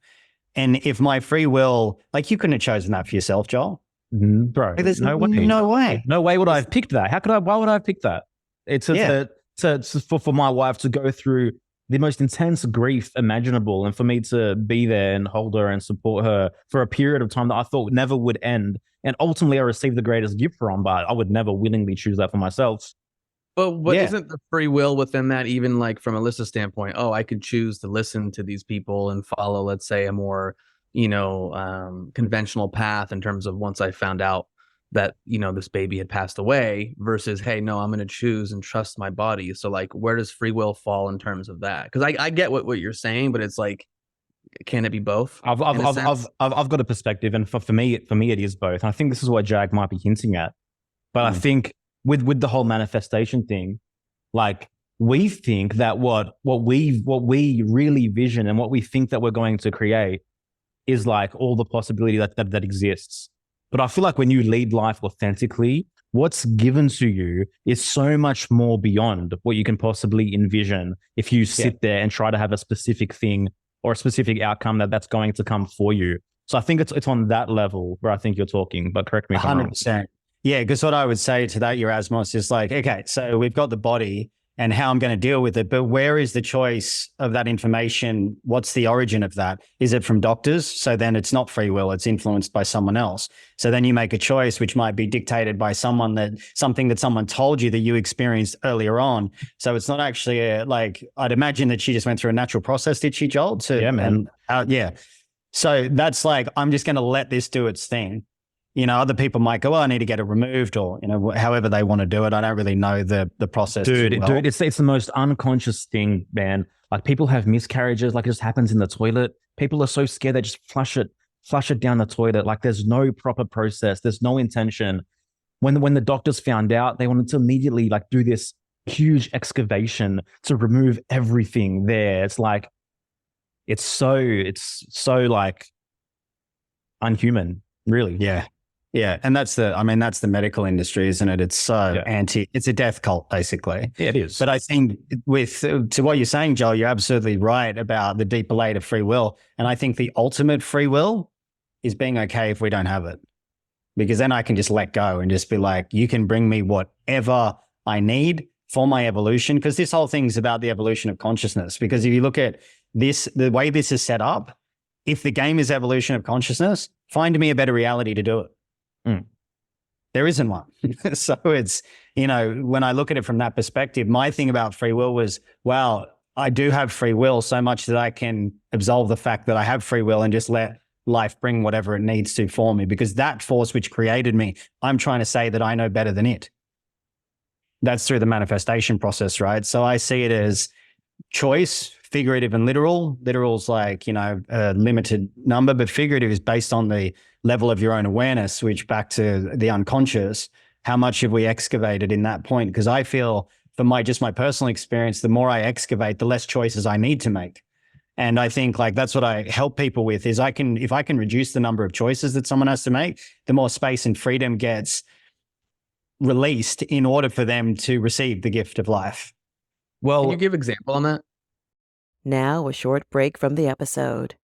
And if my free will, like you couldn't have chosen that for yourself, Joel. Bro, Like, there's no way. No way. No way would I have picked that. Why would I have picked that? It's for my wife to go through the most intense grief imaginable, and for me to be there and hold her and support her for a period of time that I thought never would end. And ultimately I received the greatest gift from, but I would never willingly choose that for myself. But Yeah. isn't the free will within that, even like from Alyssa's standpoint? Oh, I could choose to listen to these people and follow, let's say, a more, conventional path in terms of once I found out that, this baby had passed away versus, hey, no, I'm going to choose and trust my body. So like, where does free will fall in terms of that? Because I get what you're saying, but it's like, can it be both? I've got a perspective, and for me it is both. And I think this is what Jag might be hinting at. But I think with the whole manifestation thing, like we think that what we really vision and what we think that we're going to create is like all the possibility that exists. But I feel like when you lead life authentically, what's given to you is so much more beyond what you can possibly envision if you sit there and try to have a specific thing or a specific outcome that's going to come for you. So I think it's on that level where I think you're talking, but correct me if I'm wrong. 100%. Yeah, because what I would say to that, Yerasimos, is like, okay, so we've got the body and how I'm going to deal with it, but where is the choice of that information? What's the origin of that? Is it from doctors? So then it's not free will, it's influenced by someone else. So then you make a choice which might be dictated by something that someone told you that you experienced earlier on. So it's not actually like, I'd imagine that she just went through a natural process, did she, Joel? Yeah, man. Yeah. So that's like, I'm just going to let this do its thing. You know, other people might go, oh, I need to get it removed, or, however they want to do it. I don't really know the process. Dude, too well. it's the most unconscious thing, man. Like people have miscarriages, like it just happens in the toilet. People are so scared they just flush it down the toilet. Like there's no proper process. There's no intention. When the doctors found out, they wanted to immediately like do this huge excavation to remove everything there. It's like, it's so like unhuman, really. Yeah. Yeah. And that's the medical industry, isn't it? It's so it's a death cult, basically. Yeah, it is. But I think to what you're saying, Joel, you're absolutely right about the deeper layer of free will. And I think the ultimate free will is being okay if we don't have it, because then I can just let go and just be like, you can bring me whatever I need for my evolution. Because this whole thing's about the evolution of consciousness. Because if you look at this, the way this is set up, if the game is evolution of consciousness, find me a better reality to do it. There isn't one. So it's, when I look at it from that perspective, my thing about free will was, wow, I do have free will so much that I can absolve the fact that I have free will and just let life bring whatever it needs to for me, because that force which created me, I'm trying to say that I know better than it. That's through the manifestation process, right? So I see it as choice, figurative and literal. Literal's like, a limited number, but figurative is based on the level of your own awareness, which back to the unconscious, how much have we excavated in that point? Because I feel from my personal experience, the more I excavate, the less choices I need to make. And I think like that's what I help people with is if I can reduce the number of choices that someone has to make, the more space and freedom gets released in order for them to receive the gift of life. Well, can you give example on that? Now, a short break from the episode.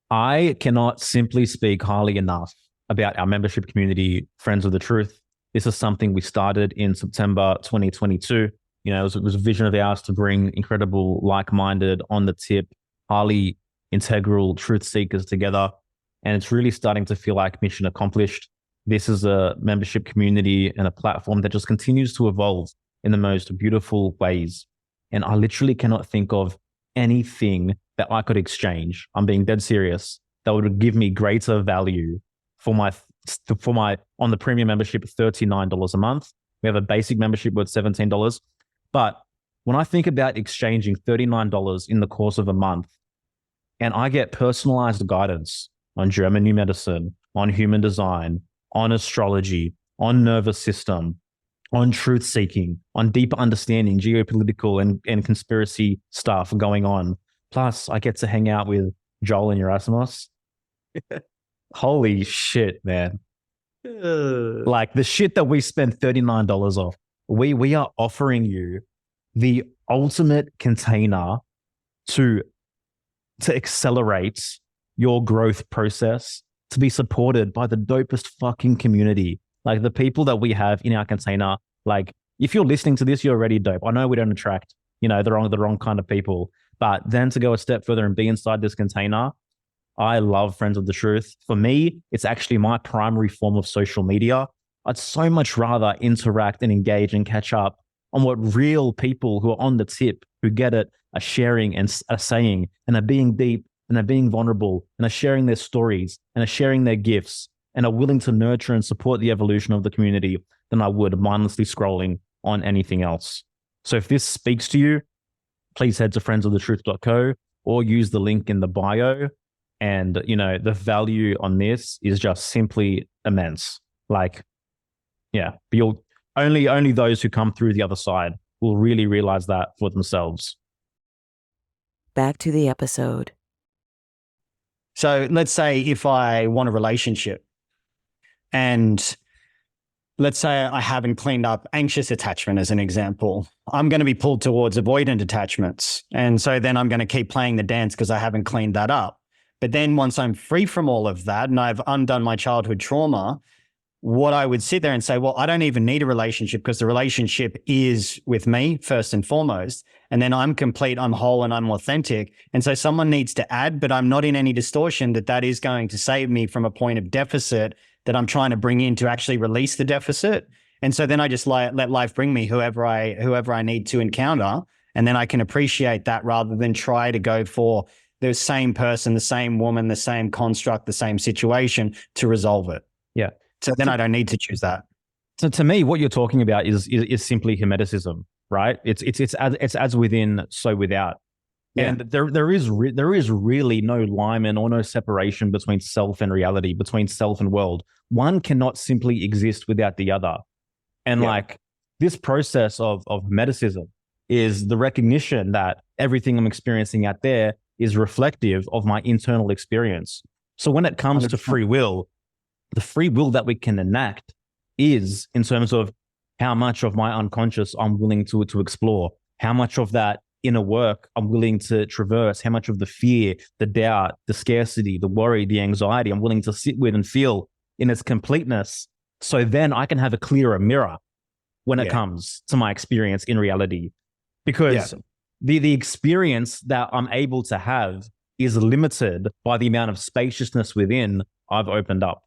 I cannot simply speak highly enough about our membership community, Friends of the Truth. This is something we started in September 2022. it was a vision of ours to bring incredible, like-minded, on the tip, highly integral truth seekers together. And it's really starting to feel like mission accomplished. This is a membership community and a platform that just continues to evolve in the most beautiful ways. And I literally cannot think of anything that I could exchange. I'm being dead serious. That would give me greater value for my on the premium membership, $39 a month. We have a basic membership worth $17. But when I think about exchanging $39 in the course of a month, and I get personalized guidance on German new medicine, on human design, on astrology, on nervous system, on truth seeking, on deeper understanding, geopolitical and conspiracy stuff going on. Plus, I get to hang out with Joel and Yerasimos. Holy shit, man. Like the shit that we spend $39 off, we are offering you the ultimate container to accelerate your growth process, to be supported by the dopest fucking community. Like the people that we have in our container, like if you're listening to this, you're already dope. I know we don't attract, the wrong kind of people, but then to go a step further and be inside this container, I love Friends of the Truth. For me, it's actually my primary form of social media. I'd so much rather interact and engage and catch up on what real people who are on the tip, who get it, are sharing and are saying, and are being deep and are being vulnerable and are sharing their stories and are sharing their gifts and are willing to nurture and support the evolution of the community than I would mindlessly scrolling on anything else. So if this speaks to you, please head to friendsofthetruth.co or use the link in the bio. And, the value on this is just simply immense. Like, yeah, but only those who come through the other side will really realize that for themselves. Back to the episode. So let's say if I want a relationship and let's say I haven't cleaned up anxious attachment as an example, I'm going to be pulled towards avoidant attachments. And so then I'm going to keep playing the dance because I haven't cleaned that up. But then once I'm free from all of that and I've undone my childhood trauma, what I would sit there and say, well, I don't even need a relationship because the relationship is with me first and foremost. And then I'm complete, I'm whole, and I'm authentic. And so someone needs to add, but I'm not in any distortion that is going to save me from a point of deficit that I'm trying to bring in to actually release the deficit. And so then I just let life bring me whoever I need to encounter. And then I can appreciate that rather than try to go for the same person, the same woman, the same construct, the same situation to resolve it. Yeah. So then I don't need to choose that. So to me, what you're talking about is simply hermeticism, right? It's as within, so without. Yeah. And there is really no alignment or no separation between self and reality, between self and world. One cannot simply exist without the other. And like this process of hermeticism is the recognition that everything I'm experiencing out there is reflective of my internal experience. So when it comes 100%. To free will, the free will that we can enact is in terms of how much of my unconscious I'm willing to explore, how much of that inner work I'm willing to traverse, how much of the fear, the doubt, the scarcity, the worry, the anxiety I'm willing to sit with and feel in its completeness. So then I can have a clearer mirror when it comes to my experience in reality. Because the experience that I'm able to have is limited by the amount of spaciousness within I've opened up.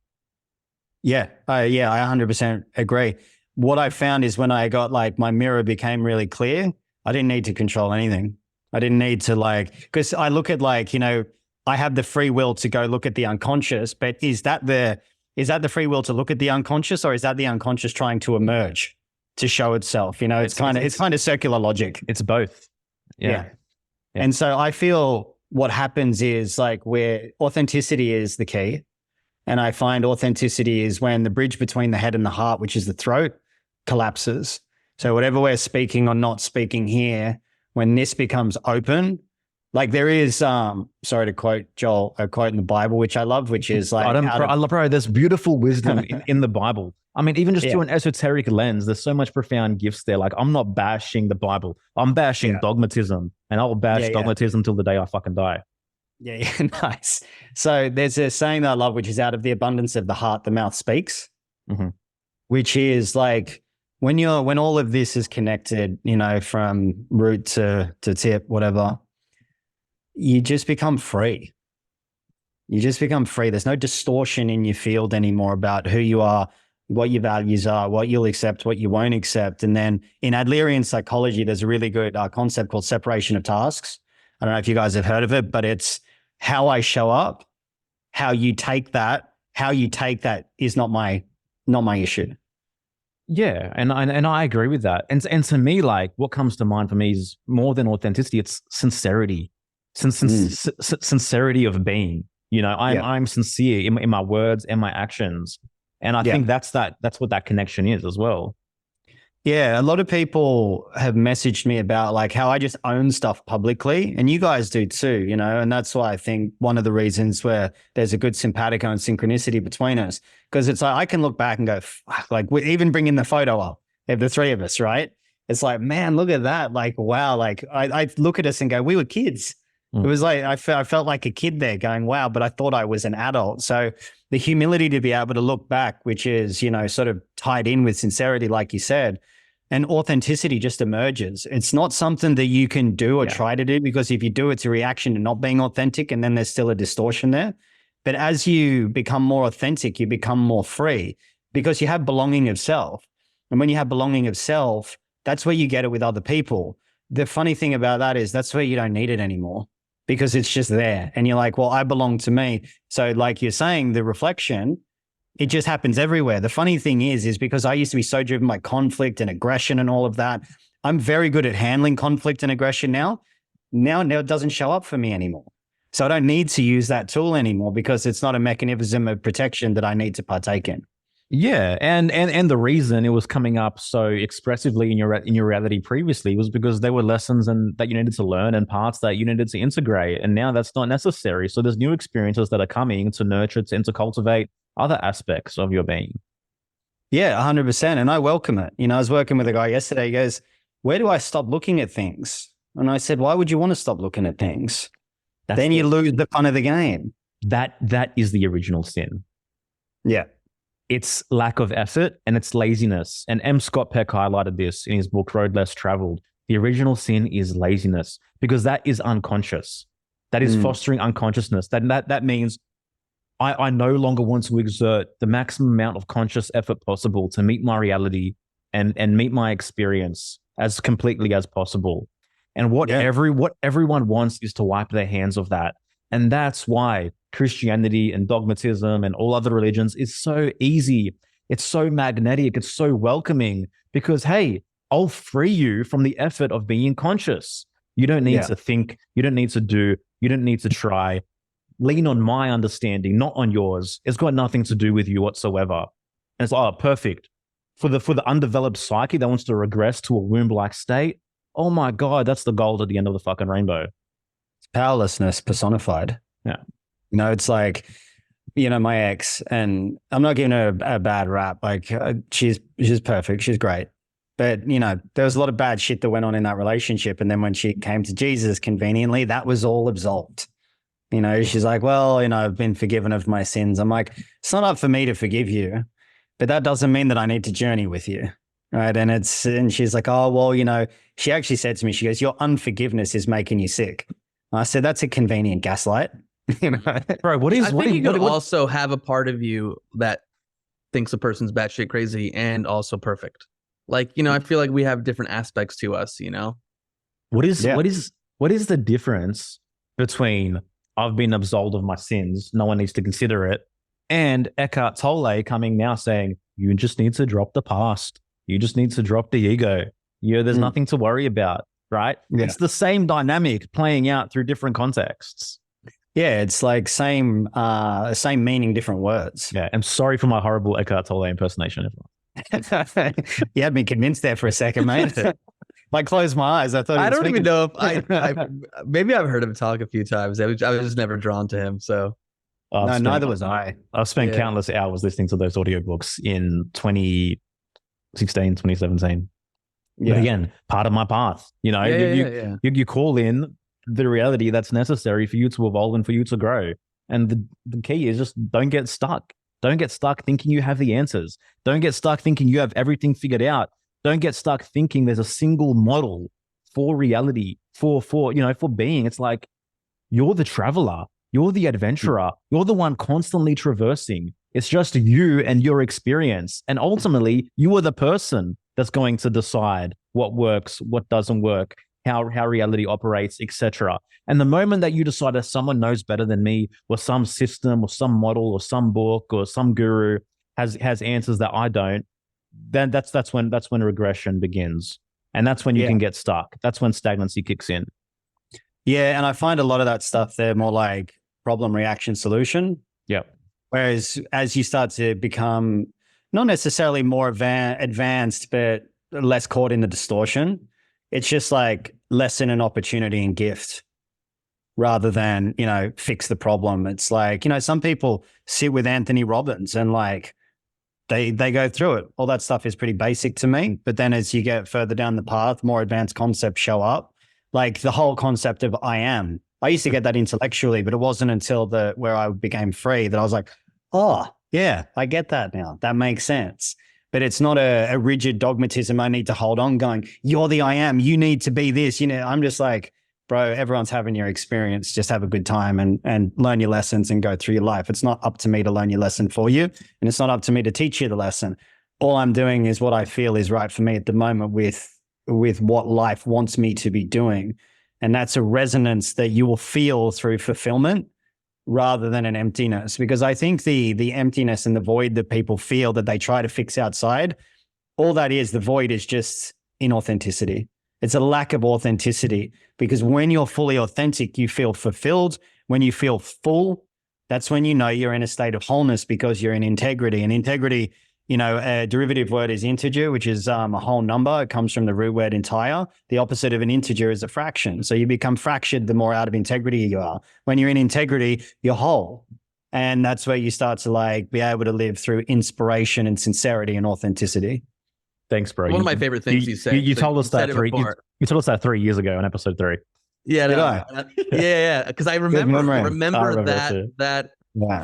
I 100% agree. What I found is when I got my mirror became really clear, I didn't need to control anything. I didn't need to because I look at I have the free will to go look at the unconscious, but is that the free will to look at the unconscious, or is that the unconscious trying to emerge to show itself? It's kind of circular logic. It's both. Yeah. And so I feel what happens is where authenticity is the key. And I find authenticity is when the bridge between the head and the heart, which is the throat, collapses. So whatever we're speaking or not speaking here, when this becomes open, there is, sorry to quote Joel, a quote in the Bible, which I love, which is I love, bro, there's beautiful wisdom in the Bible. I mean, even just through an esoteric lens, there's so much profound gifts there. I'm not bashing the Bible. I'm bashing dogmatism, and I'll bash dogmatism till the day I fucking die. Yeah, nice. So there's a saying that I love, which is out of the abundance of the heart, the mouth speaks, which is when all of this is connected, you know, from root to tip, whatever, you just become free. You just become free. There's no distortion in your field anymore about who you are, what your values are, what you'll accept, what you won't accept. And then in Adlerian psychology, there's a really good concept called separation of tasks. I don't know if you guys have heard of it, but it's how I show up, how you take that is not my issue. Yeah, and I agree with that. And to me, like, what comes to mind for me is more than authenticity, it's sincerity, sincerity of being. You know, I'm sincere in my words and my actions, and I think that's what that connection is as well. Yeah, a lot of people have messaged me about like how I just own stuff publicly, and you guys do too, you know, and that's why I think one of the reasons where there's a good simpatico and synchronicity between us, because it's like I can look back and go, fuck, like we even bring in the photo up of the three of us, right? It's like, man, look at that. Like, wow. Like I look at us and go, we were kids. It was like, I felt like a kid there going, wow, but I thought I was an adult. So the humility to be able to look back, which is, you know, sort of tied in with sincerity, like you said, and authenticity just emerges. It's not something that you can do or try to do, because if you do, it's a reaction to not being authentic, and then there's still a distortion there. But as you become more authentic, you become more free, because you have belonging of self. And when you have belonging of self, that's where you get it with other people. The funny thing about that is that's where you don't need it anymore, because it's just there. And you're like, well, I belong to me. So like you're saying, the reflection, it just happens everywhere. The funny thing is because I used to be so driven by conflict and aggression and all of that, I'm very good at handling conflict and aggression now. Now it doesn't show up for me anymore. So I don't need to use that tool anymore, because it's not a mechanism of protection that I need to partake in. Yeah, and the reason it was coming up so expressively in your reality previously was because there were lessons that you needed to learn and parts that you needed to integrate, and now that's not necessary. So there's new experiences that are coming to nurture and to cultivate other aspects of your being. Yeah, 100%, and I welcome it. You know, I was working with a guy yesterday. He goes, "Where do I stop looking at things?" And I said, "Why would you want to stop looking at things? Then you lose the fun of the game." That is the original sin. Yeah. It's lack of effort and it's laziness. And M. Scott Peck highlighted this in his book, Road Less Traveled. The original sin is laziness, because that is unconscious. That is fostering unconsciousness. That means I no longer want to exert the maximum amount of conscious effort possible to meet my reality and meet my experience as completely as possible. And what everyone wants is to wipe their hands of that. And that's why Christianity and dogmatism and all other religions is so easy. It's so magnetic. It's so welcoming, because, hey, I'll free you from the effort of being conscious. You don't need to think. You don't need to do. You don't need to try. Lean on my understanding, not on yours. It's got nothing to do with you whatsoever. And it's like, oh, perfect. For the undeveloped psyche that wants to regress to a womb-like state, oh my God, that's the gold at the end of the fucking rainbow. Powerlessness personified. Yeah. You know, it's like, you know, my ex, and I'm not giving her a bad rap. Like she's perfect. She's great. But, you know, there was a lot of bad shit that went on in that relationship. And then when she came to Jesus, conveniently, that was all absolved. You know, she's like, well, you know, I've been forgiven of my sins. I'm like, it's not up for me to forgive you, but that doesn't mean that I need to journey with you. Right. And she's like, oh, well, you know, she actually said to me, she goes, your unforgiveness is making you sick. I said, that's a convenient gaslight. You know, bro, I think you could also have a part of you that thinks a person's batshit crazy and also perfect. Like, you know, I feel like we have different aspects to us, you know? What is the difference between I've been absolved of my sins, no one needs to consider it, and Eckhart Tolle coming now saying, you just need to drop the past. You just need to drop the ego. There's nothing to worry about, right? Yeah. It's the same dynamic playing out through different contexts. Yeah, it's like same meaning, different words. Yeah, I'm sorry for my horrible Eckhart Tolle impersonation. You had me convinced there for a second, mate. I closed my eyes. I don't even know if I maybe I've heard him talk a few times. I was just never drawn to him. So no, neither was I. I've spent countless hours listening to those audiobooks in 2016, 2017. Yeah. But again, part of my path. You know, you call in the reality that's necessary for you to evolve and for you to grow. And the key is just don't get stuck. Don't get stuck thinking you have the answers. Don't get stuck thinking you have everything figured out. Don't get stuck thinking there's a single model for reality, for being. It's like you're the traveler, you're the adventurer, you're the one constantly traversing. It's just you and your experience. And ultimately, you are the person that's going to decide what works, what doesn't work, how reality operates, etc. And the moment that you decide that someone knows better than me, or some system or some model or some book or some guru has answers that I don't, then that's when regression begins. And that's when you can get stuck. That's when stagnancy kicks in. Yeah, and I find a lot of that stuff, they're more like problem, reaction, solution. Yeah. Whereas as you start to become not necessarily more advanced, but less caught in the distortion, it's just like lesson and opportunity and gift rather than, fix the problem. It's like, some people sit with Anthony Robbins and like they go through it. All that stuff is pretty basic to me. But then as you get further down the path, more advanced concepts show up. Like the whole concept of I am. I used to get that intellectually, but it wasn't until where I became free that I was like, oh, yeah, I get that now. That makes sense. But it's not a rigid dogmatism I need to hold on going, you're the I am, you need to be this. I'm just like, bro, everyone's having your experience. Just have a good time and learn your lessons and go through your life. It's not up to me to learn your lesson for you. And it's not up to me to teach you the lesson. All I'm doing is what I feel is right for me at the moment with what life wants me to be doing. And that's a resonance that you will feel through fulfillment rather than an emptiness. Because I think the emptiness and the void that people feel that they try to fix outside, all that is, the void is just inauthenticity. It's a lack of authenticity, because when you're fully authentic, you feel fulfilled. When you feel full, that's when you know you're in a state of wholeness, because you're in integrity. And integrity, a derivative word is integer, which is a whole number. It comes from the root word entire. The opposite of an integer is a fraction. So you become fractured the more out of integrity you are. When you're in integrity, you're whole. And that's where you start to like be able to live through inspiration and sincerity and authenticity. Thanks, bro. One of my favorite things you said. You told us that you told us that 3 years ago in episode 3. Yeah, yeah. Because I remember that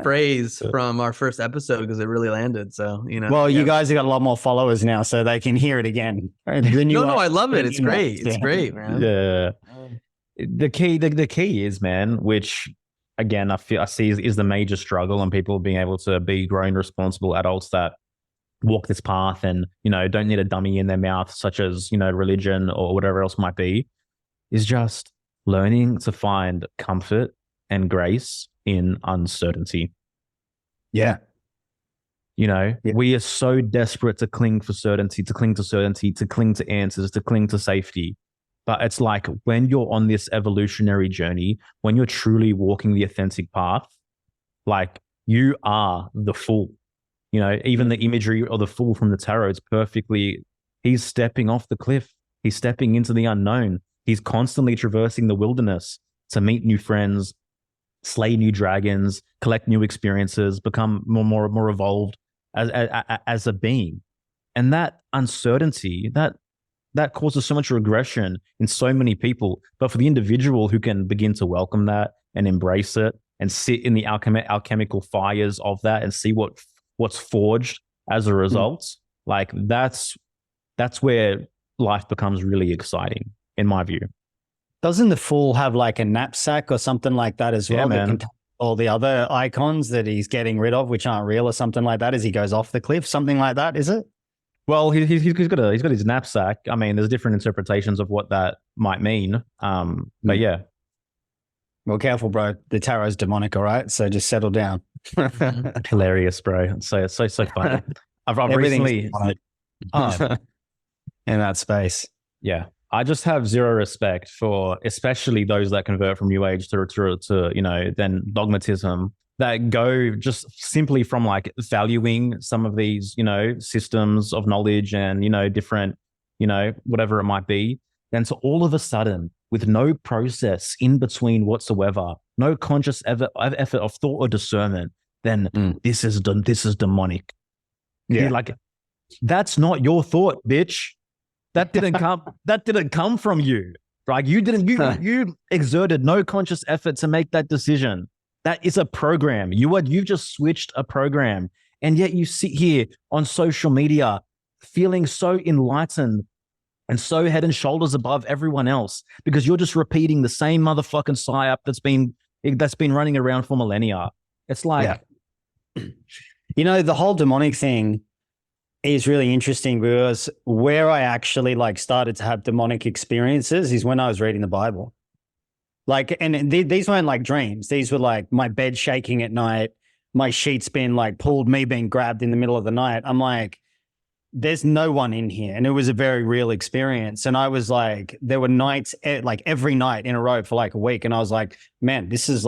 phrase from our first episode, because it really landed. So Well, you guys have got a lot more followers now, so they can hear it again. No, I love it. It's great. It's great, man. Yeah. The key is, man, which again I see is the major struggle, and people being able to be grown, responsible adults that walk this path and don't need a dummy in their mouth, such as religion or whatever else might be, is just learning to find comfort and grace in uncertainty. Yeah. We are so desperate to cling to certainty, to cling to answers, to cling to safety. But it's like when you're on this evolutionary journey, when you're truly walking the authentic path, like you are the fool. Even the imagery of the fool from the tarot is perfectly, he's stepping off the cliff. He's stepping into the unknown. He's constantly traversing the wilderness to meet new friends, slay new dragons, collect new experiences, become more evolved as a being. And that uncertainty, that causes so much regression in so many people. But for the individual who can begin to welcome that and embrace it and sit in the alchemical fires of that and see what's forged as a result, like that's where life becomes really exciting, in my view. Doesn't the fool have like a knapsack or something like that as well? Yeah, man. All the other icons that he's getting rid of, which aren't real, or something like that, as he goes off the cliff, something like that, is it? Well, he's got his knapsack. I mean, there's different interpretations of what that might mean. But yeah. Well, careful, bro. The tarot's demonic, all right? So just settle down. Hilarious, bro. So funny. I've recently in that space. Yeah. I just have zero respect for especially those that convert from New Age to then dogmatism, that go just simply from like valuing some of these, systems of knowledge and, different, whatever it might be. Then to all of a sudden, with no process in between whatsoever, no conscious effort of thought or discernment, then this is demonic. Yeah. Like, that's not your thought, bitch. That didn't come from you. Right? You exerted no conscious effort to make that decision. That is a program. You've just switched a program. And yet you sit here on social media feeling so enlightened and so head and shoulders above everyone else because you're just repeating the same motherfucking psyop that's been running around for millennia. It's like, you know, the whole demonic thing is really interesting because where I actually like started to have demonic experiences is when I was reading the Bible. Like, and these weren't like dreams. These were like my bed shaking at night, my sheets being like pulled, me being grabbed in the middle of the night. I'm like, there's no one in here. And it was a very real experience. And I was like, there were nights, like every night in a row for like a week. And I was like, man, this is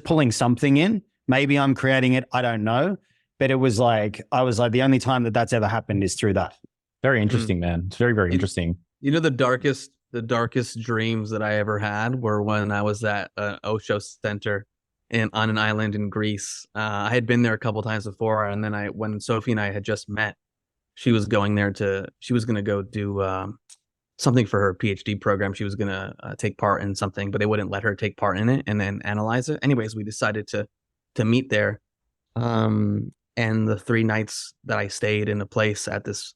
pulling something in. Maybe I'm creating it. I don't know. But it was like, I was like, the only time that that's ever happened is through that. Very interesting, man. It's very, very interesting. You know, the darkest dreams that I ever had were when I was at an Osho center on an island in Greece. I had been there a couple times before. And then when Sophie and I had just met, she was going she was going to go do something for her PhD program. She was going to take part in something, but they wouldn't let her take part in it and then analyze it. Anyways, we decided to meet there. And the 3 nights that I stayed in a place at this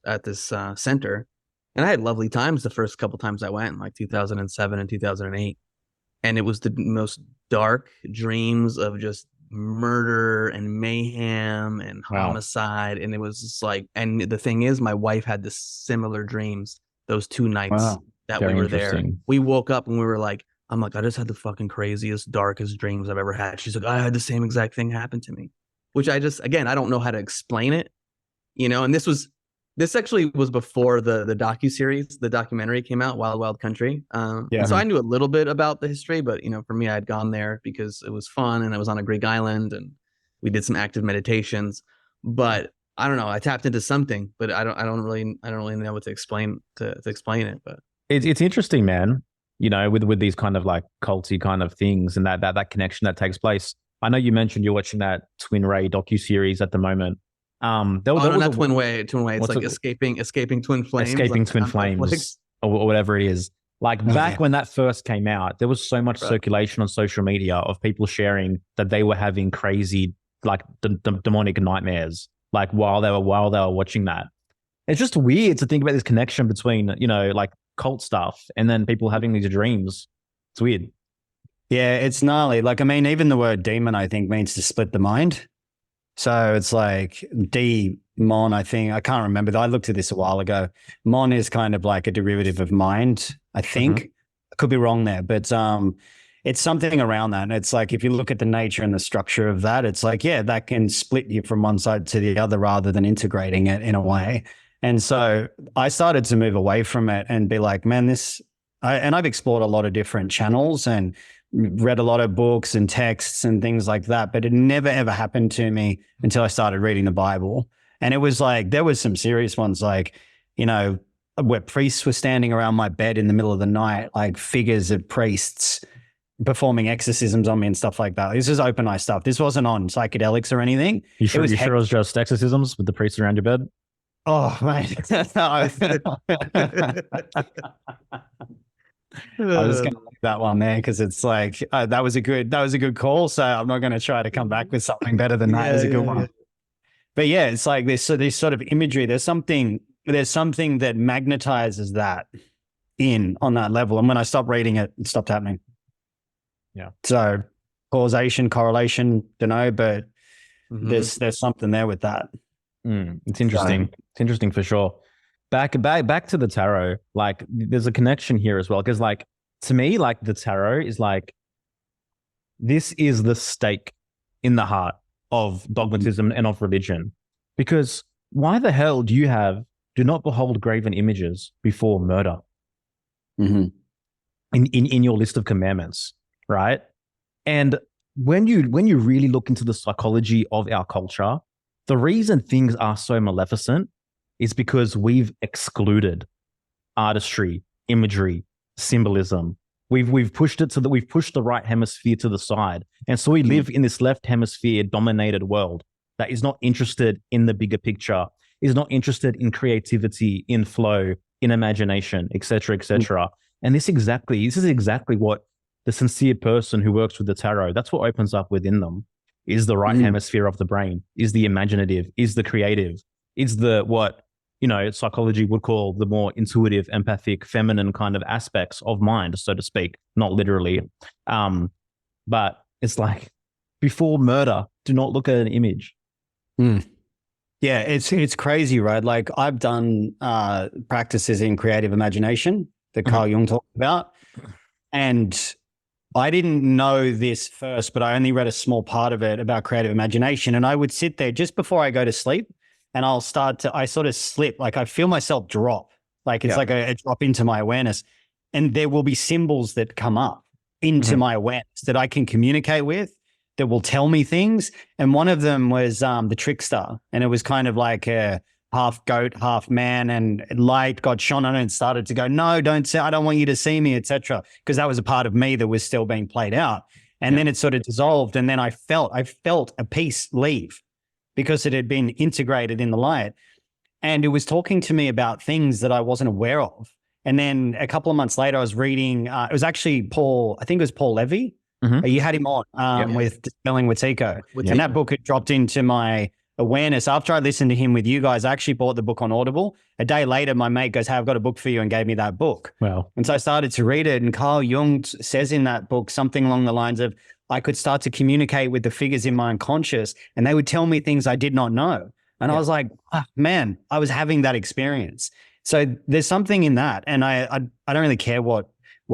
center, and I had lovely times the first couple times I went, like 2007 and 2008. And it was the most dark dreams of just murder and mayhem and homicide. And it was just like, and the thing is, my wife had the similar dreams those 2 nights that Very we were there. interesting. We woke up and we were like, I'm like, I just had the fucking craziest, darkest dreams I've ever had. She's like, I had the same exact thing happen to me, which I don't know how to explain it, you know. And this actually was before the docuseries, the documentary came out, Wild Wild Country. So I knew a little bit about the history, but you know, for me, I had gone there because it was fun and I was on a Greek island and we did some active meditations. But I don't know, I tapped into something, but I don't really know what to explain it. But it's interesting, man. You know, with these kind of like culty kind of things and that connection that takes place. I know you mentioned you're watching that Twin Ray docuseries at the moment. Not Twin Way. It's like escaping twin flames. Escaping twin flames or whatever it is. Like back when that first came out, there was so much circulation on social media of people sharing that they were having crazy, like demonic nightmares, like while they were watching that. It's just weird to think about this connection between, you know, like cult stuff and then people having these dreams. It's weird. Yeah, it's gnarly. Like, I mean, even the word demon, I think, means to split the mind. So it's like demon, I think. I can't remember. I looked at this a while ago. Mon is kind of like a derivative of mind, I think. I could be wrong there, but it's something around that. And it's like, if you look at the nature and the structure of that, it's like, yeah, that can split you from one side to the other rather than integrating it in a way. And so I started to move away from it and be like, man, I've explored a lot of different channels and read a lot of books and texts and things like that, but it never ever happened to me until I started reading the Bible. And it was like, there was some serious ones, like, you know, where priests were standing around my bed in the middle of the night, like figures of priests performing exorcisms on me and stuff like that. This is open eye stuff. This wasn't on psychedelics or anything. You sure it was just exorcisms with the priests around your bed? Oh, mate. I was going to leave that one there because it's like that was a good call. So I'm not going to try to come back with something better than that. It was a good one. But yeah, it's like this sort of imagery. There's something that magnetizes that in on that level. And when I stopped reading it, it stopped happening. Yeah. So causation, correlation, don't know, but there's something there with that. It's interesting. It's interesting for sure. Back to the tarot. Like, there's a connection here as well, because like to me, like the tarot is like, this is the stake in the heart of dogmatism and of religion. Because why the hell do you have "do not behold graven images" before murder in your list of commandments, right? And when you really look into the psychology of our culture, the reason things are so maleficent is because we've excluded artistry, imagery, symbolism. We've pushed it so that we've pushed the right hemisphere to the side. And so we live in this left hemisphere dominated world that is not interested in the bigger picture, is not interested in creativity, in flow, in imagination, etc., etc. And this is exactly what the sincere person who works with the tarot, that's what opens up within them, is the right hemisphere of the brain, is the imaginative, is the creative, is the what psychology would call the more intuitive, empathic, feminine kind of aspects of mind, so to speak, not literally. But it's like, before murder, do not look at an image. Yeah, it's crazy, right? Like, I've done practices in creative imagination that Carl Jung talked about. And I didn't know this first, but I only read a small part of it about creative imagination. And I would sit there just before I go to sleep, and I sort of slip, like I feel myself drop, like it's like a drop into my awareness. And there will be symbols that come up into my awareness that I can communicate with, that will tell me things. And one of them was the trickster. And it was kind of like a half goat, half man, and light got shone on it and started to go, no, don't say, I don't want you to see me, etc. Because that was a part of me that was still being played out. And then it sort of dissolved. And then I felt a piece leave, because it had been integrated in the light. And it was talking to me about things that I wasn't aware of. And then a couple of months later, I was reading, it was actually Paul Levy. You had him on with Dispelling Wetiko. And that book had dropped into my awareness. After I listened to him with you guys, I actually bought the book on Audible. A day later, my mate goes, hey, I've got a book for you, and gave me that book. Wow. And so I started to read it. And Carl Jung says in that book something along the lines of, I could start to communicate with the figures in my unconscious, and they would tell me things I did not know. And I was like, man, I was having that experience. So there's something in that. And I don't really care what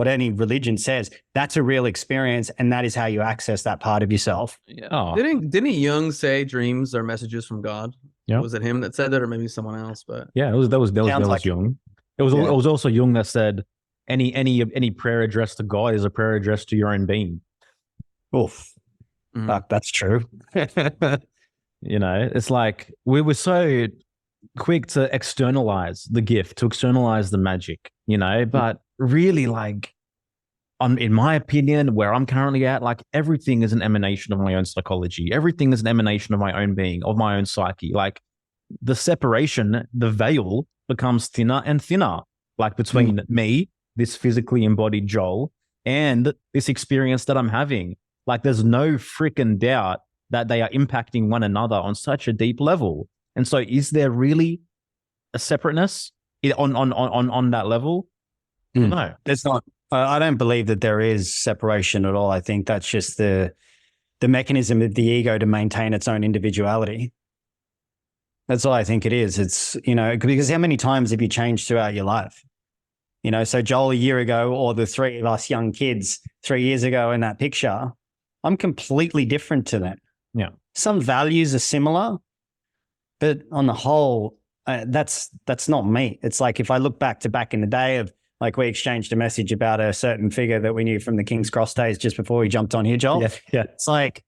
any religion says. That's a real experience, and that is how you access that part of yourself. Yeah. Oh. Didn't Jung say dreams are messages from God? Yeah. Was it him that said that, or maybe someone else? But yeah, that was Jung. It was also Jung that said any prayer addressed to God is a prayer addressed to your own being. Oof. Fuck, that's true. It's like we were so quick to externalize the gift, to externalize the magic, but really, like, in my opinion, where I'm currently at, like, everything is an emanation of my own psychology. Everything is an emanation of my own being, of my own psyche. Like, the separation, the veil becomes thinner and thinner, like between me, this physically embodied Joel, and this experience that I'm having. Like, there's no freaking doubt that they are impacting one another on such a deep level. And so, is there really a separateness on that level? No, there's not. I don't believe that there is separation at all. I think that's just the mechanism of the ego to maintain its own individuality. That's all I think it is. It's, because how many times have you changed throughout your life? So Joel a year ago, or the three of us young kids 3 years ago in that picture, I'm completely different to them. Yeah. Some values are similar, but on the whole, that's not me. It's like, if I look back in the day of, like, we exchanged a message about a certain figure that we knew from the King's Cross days just before we jumped on here, Joel. Yeah. It's like,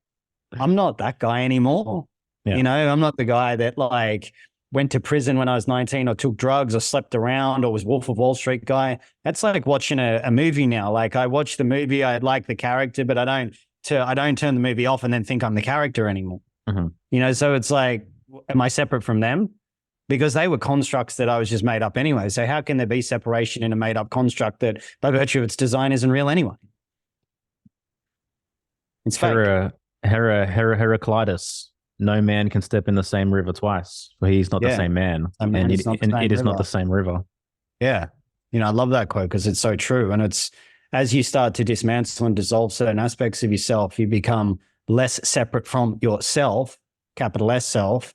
I'm not that guy anymore. Yeah. I'm not the guy that, like, went to prison when I was 19, or took drugs, or slept around, or was Wolf of Wall Street guy. That's like watching a movie now. Like, I watch the movie, I like the character, but I don't turn the movie off and then think I'm the character anymore. So it's like, am I separate from them? Because they were constructs that I was just made up anyway. So how can there be separation in a made up construct that, by virtue of its design, isn't real anyway? It's fake. Heraclitus. No man can step in the same river twice, for he's not the same man, and it is not the same river. Yeah. I love that quote, because it's so true. And it's, as you start to dismantle and dissolve certain aspects of yourself, you become less separate from yourself, capital S self.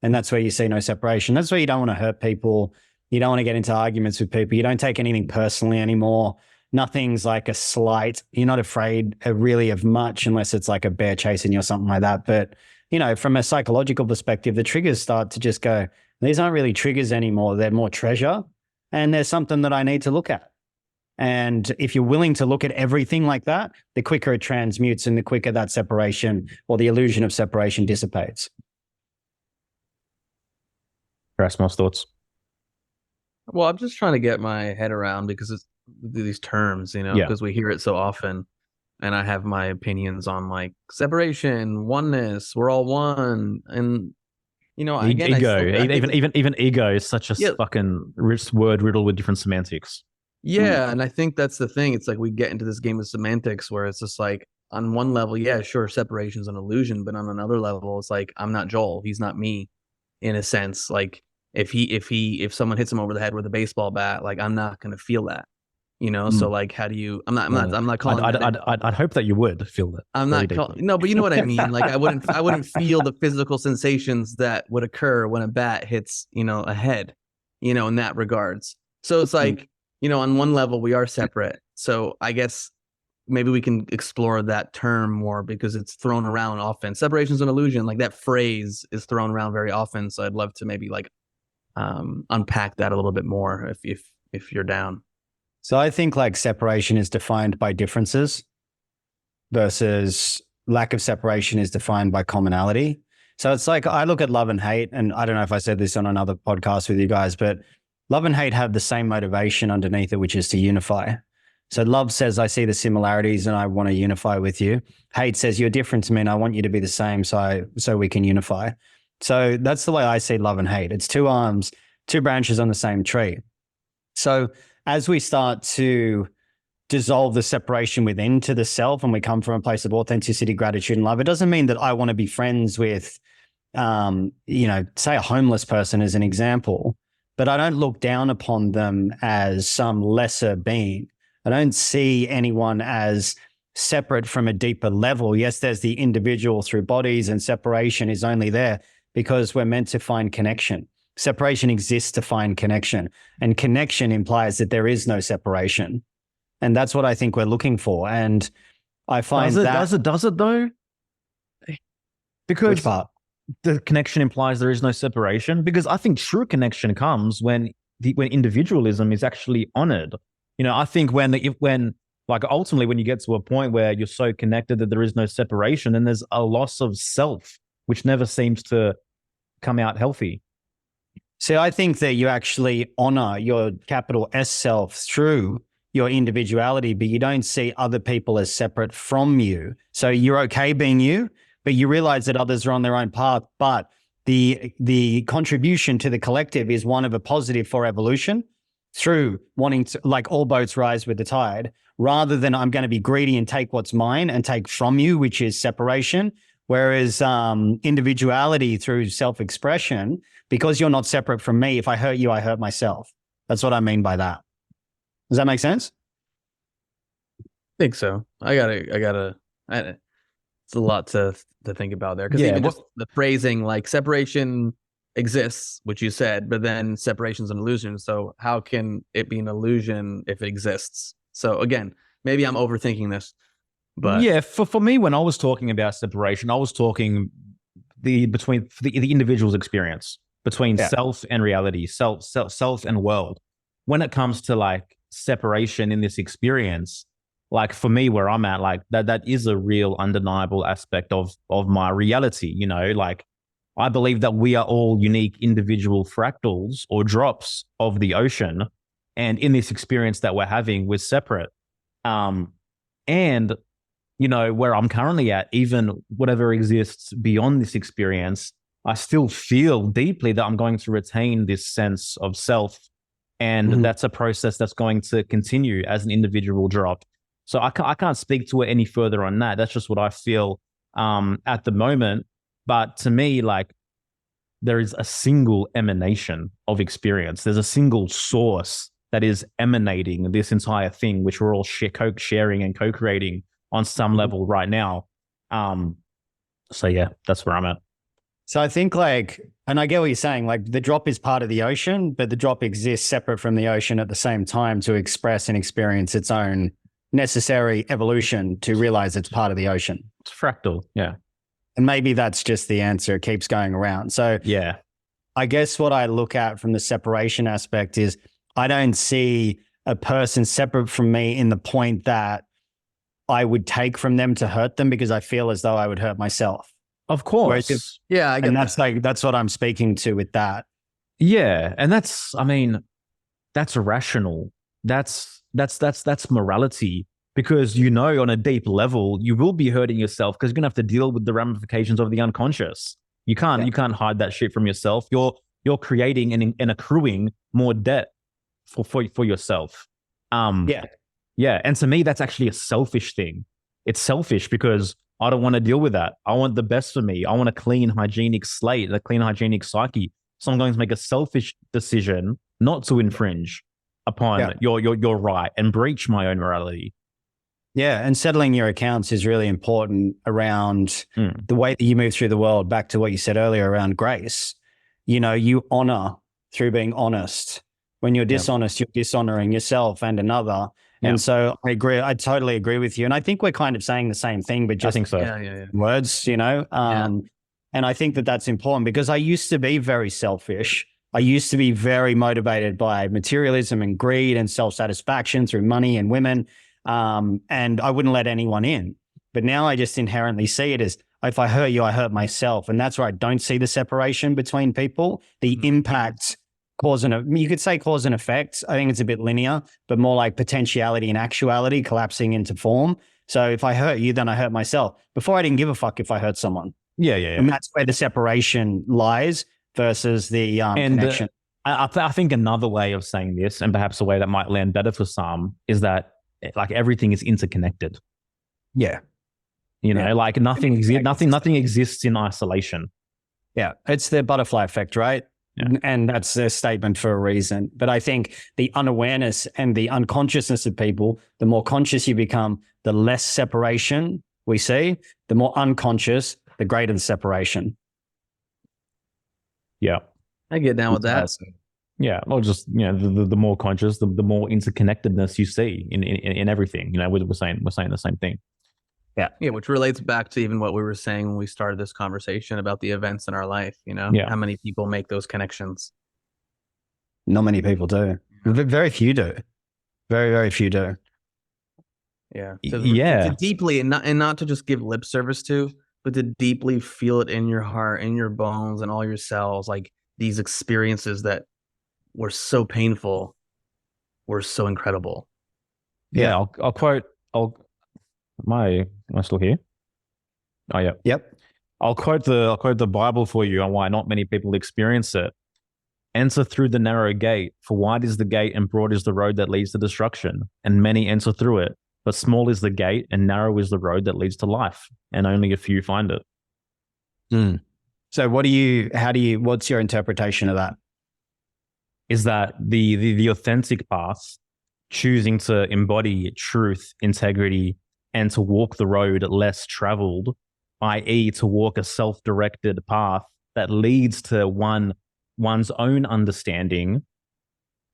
And that's where you see no separation. That's where you don't want to hurt people. You don't want to get into arguments with people. You don't take anything personally anymore. Nothing's like a slight. You're not afraid really of much, unless it's like a bear chasing you or something like that. But, from a psychological perspective, the triggers start to just go, these aren't really triggers anymore. They're more treasure. And there's something that I need to look at. And if you're willing to look at everything like that, the quicker it transmutes, and the quicker that separation, or the illusion of separation, dissipates. Yerasimos, thoughts? Well, I'm just trying to get my head around, because it's these terms, because we hear it so often, and I have my opinions on, like, separation, oneness, we're all one, and again, even ego is such a fucking rich word riddled with different semantics. Yeah, and I think that's the thing. It's like we get into this game of semantics where it's just like, on one level, yeah, sure, separation's an illusion, but on another level, it's like, I'm not Joel, he's not me, in a sense. Like, if someone hits him over the head with a baseball bat, like I'm not going to feel that, you know? So like, how do you, I'm not calling I'd hope that you would feel that. I'm not no, but you know what I mean? Like I wouldn't feel the physical sensations that would occur when a bat hits, you know, a head, you know, in that regards. So it's like, you know, on one level we are separate. So I guess maybe we can explore that term more because it's thrown around often. Separation's an illusion, like that phrase is thrown around very often. So I'd love to maybe like unpack that a little bit more if you're down. So I think like separation is defined by differences versus lack of separation is defined by commonality. So it's like I look at love and hate, and I don't know if I said this on another podcast with you guys, but love and hate have the same motivation underneath it, which is to unify. So love says, I see the similarities and I want to unify with you. Hate says, you're different to me and I want you to be the same so we can unify. So that's the way I see love and hate. It's two arms, two branches on the same tree. So as we start to dissolve the separation within to the self and we come from a place of authenticity, gratitude, and love, it doesn't mean that I want to be friends with, you know, say a homeless person as an example, but I don't look down upon them as some lesser being. I don't see anyone as separate from a deeper level. Yes, there's the individual through bodies, and separation is only there because we're meant to find connection. Separation exists to find connection, and connection implies that there is no separation. And that's what I think we're looking for. And I find does it though? Because which part? The connection implies there is no separation. Because I think true connection comes when individualism is actually honored. You know, I think when like ultimately when you get to a point where you're so connected that there is no separation, then there's a loss of self, which never seems to come out healthy. So I think that you actually honor your capital S self through your individuality, but you don't see other people as separate from you. So you're okay being you, but you realize that others are on their own path, but the contribution to the collective is one of a positive for evolution through wanting to, like all boats rise with the tide, rather than I'm going to be greedy and take what's mine and take from you, which is separation. Whereas individuality through self-expression, because you're not separate from me, if I hurt you, I hurt myself. That's what I mean by that. Does that make sense? I think so. It's a lot to think about there. Because even just the phrasing, like separation exists, which you said, but then separation is an illusion. So how can it be an illusion if it exists? So again, maybe I'm overthinking this, but yeah, for me, when I was talking about separation, I was talking between the individual's experience between self and reality, self and world. When it comes to like separation in this experience, like for me, where I'm at, like that is a real undeniable aspect of my reality. You know, like I believe that we are all unique individual fractals or drops of the ocean. And in this experience that we're having, we're separate. And, you know, where I'm currently at, even whatever exists beyond this experience, I still feel deeply that I'm going to retain this sense of self. And that's a process that's going to continue as an individual drop. So I can't speak to it any further on that. That's just what I feel at the moment. But to me, like, there is a single emanation of experience. There's a single source that is emanating this entire thing, which we're all sharing and co-creating on some level right now. So yeah, that's where I'm at. So I think like, and I get what you're saying, like the drop is part of the ocean, but the drop exists separate from the ocean at the same time to express and experience its own necessary evolution to realize it's part of the ocean. It's fractal, yeah. And maybe that's just the answer. It keeps going around. So yeah, I guess what I look at from the separation aspect is I don't see a person separate from me in the point that I would take from them to hurt them because I feel as though I would hurt myself. Of course. Yeah, I get and that's like, that's what I'm speaking to with that. Yeah. And that's, I mean, that's irrational. That's morality. Because, you know, on a deep level, you will be hurting yourself because you're gonna have to deal with the ramifications of the unconscious. You can't hide that shit from yourself. You're creating and accruing more debt for yourself. Yeah. And to me, that's actually a selfish thing. It's selfish because I don't want to deal with that. I want the best for me. I want a clean, hygienic slate, a clean, hygienic psyche. So I'm going to make a selfish decision not to infringe upon your right and breach my own morality. Yeah, and settling your accounts is really important around the way that you move through the world. Back to what you said earlier around grace. You know, you honor through being honest. When you're dishonest, you're dishonoring yourself and another. And so I agree. I totally agree with you. And I think we're kind of saying the same thing, but just I think so. words, you know. And I think that that's important because I used to be very selfish. I used to be very motivated by materialism and greed and self-satisfaction through money and women. And I wouldn't let anyone in. But now I just inherently see it as, if I hurt you, I hurt myself. And that's where I don't see the separation between people. The impact, you could say cause and effect. I think it's a bit linear, but more like potentiality and actuality collapsing into form. So if I hurt you, then I hurt myself. Before I didn't give a fuck if I hurt someone. Yeah. And that's where the separation lies versus the connection. I think another way of saying this, and perhaps a way that might land better for some, is that like everything is interconnected. Yeah. You know, like nothing exists in isolation. Yeah. It's the butterfly effect, right? Yeah. And that's a statement for a reason. But I think the unawareness and the unconsciousness of people, the more conscious you become, the less separation we see, the more unconscious, the greater the separation. Yeah. I get down with that. Yeah. Well, just, you know, the more conscious, the more interconnectedness you see in everything. You know, we're saying the same thing. Yeah, which relates back to even what we were saying when we started this conversation about the events in our life, you know? How many people make those connections? Not many people do. Very few do. Very, very few do. Yeah. To deeply, and not to just give lip service to, but to deeply feel it in your heart, in your bones, and all your cells, like these experiences that were so painful were so incredible. Yeah, I'll quote. Am I still here? Oh yeah. Yep. I'll quote the Bible for you on why not many people experience it. Enter through the narrow gate, for wide is the gate and broad is the road that leads to destruction, and many enter through it. But small is the gate and narrow is the road that leads to life, and only a few find it. So what's your interpretation of that? Is that the authentic path, choosing to embody truth, integrity, and to walk the road less traveled, i.e. to walk a self-directed path that leads to one's own understanding,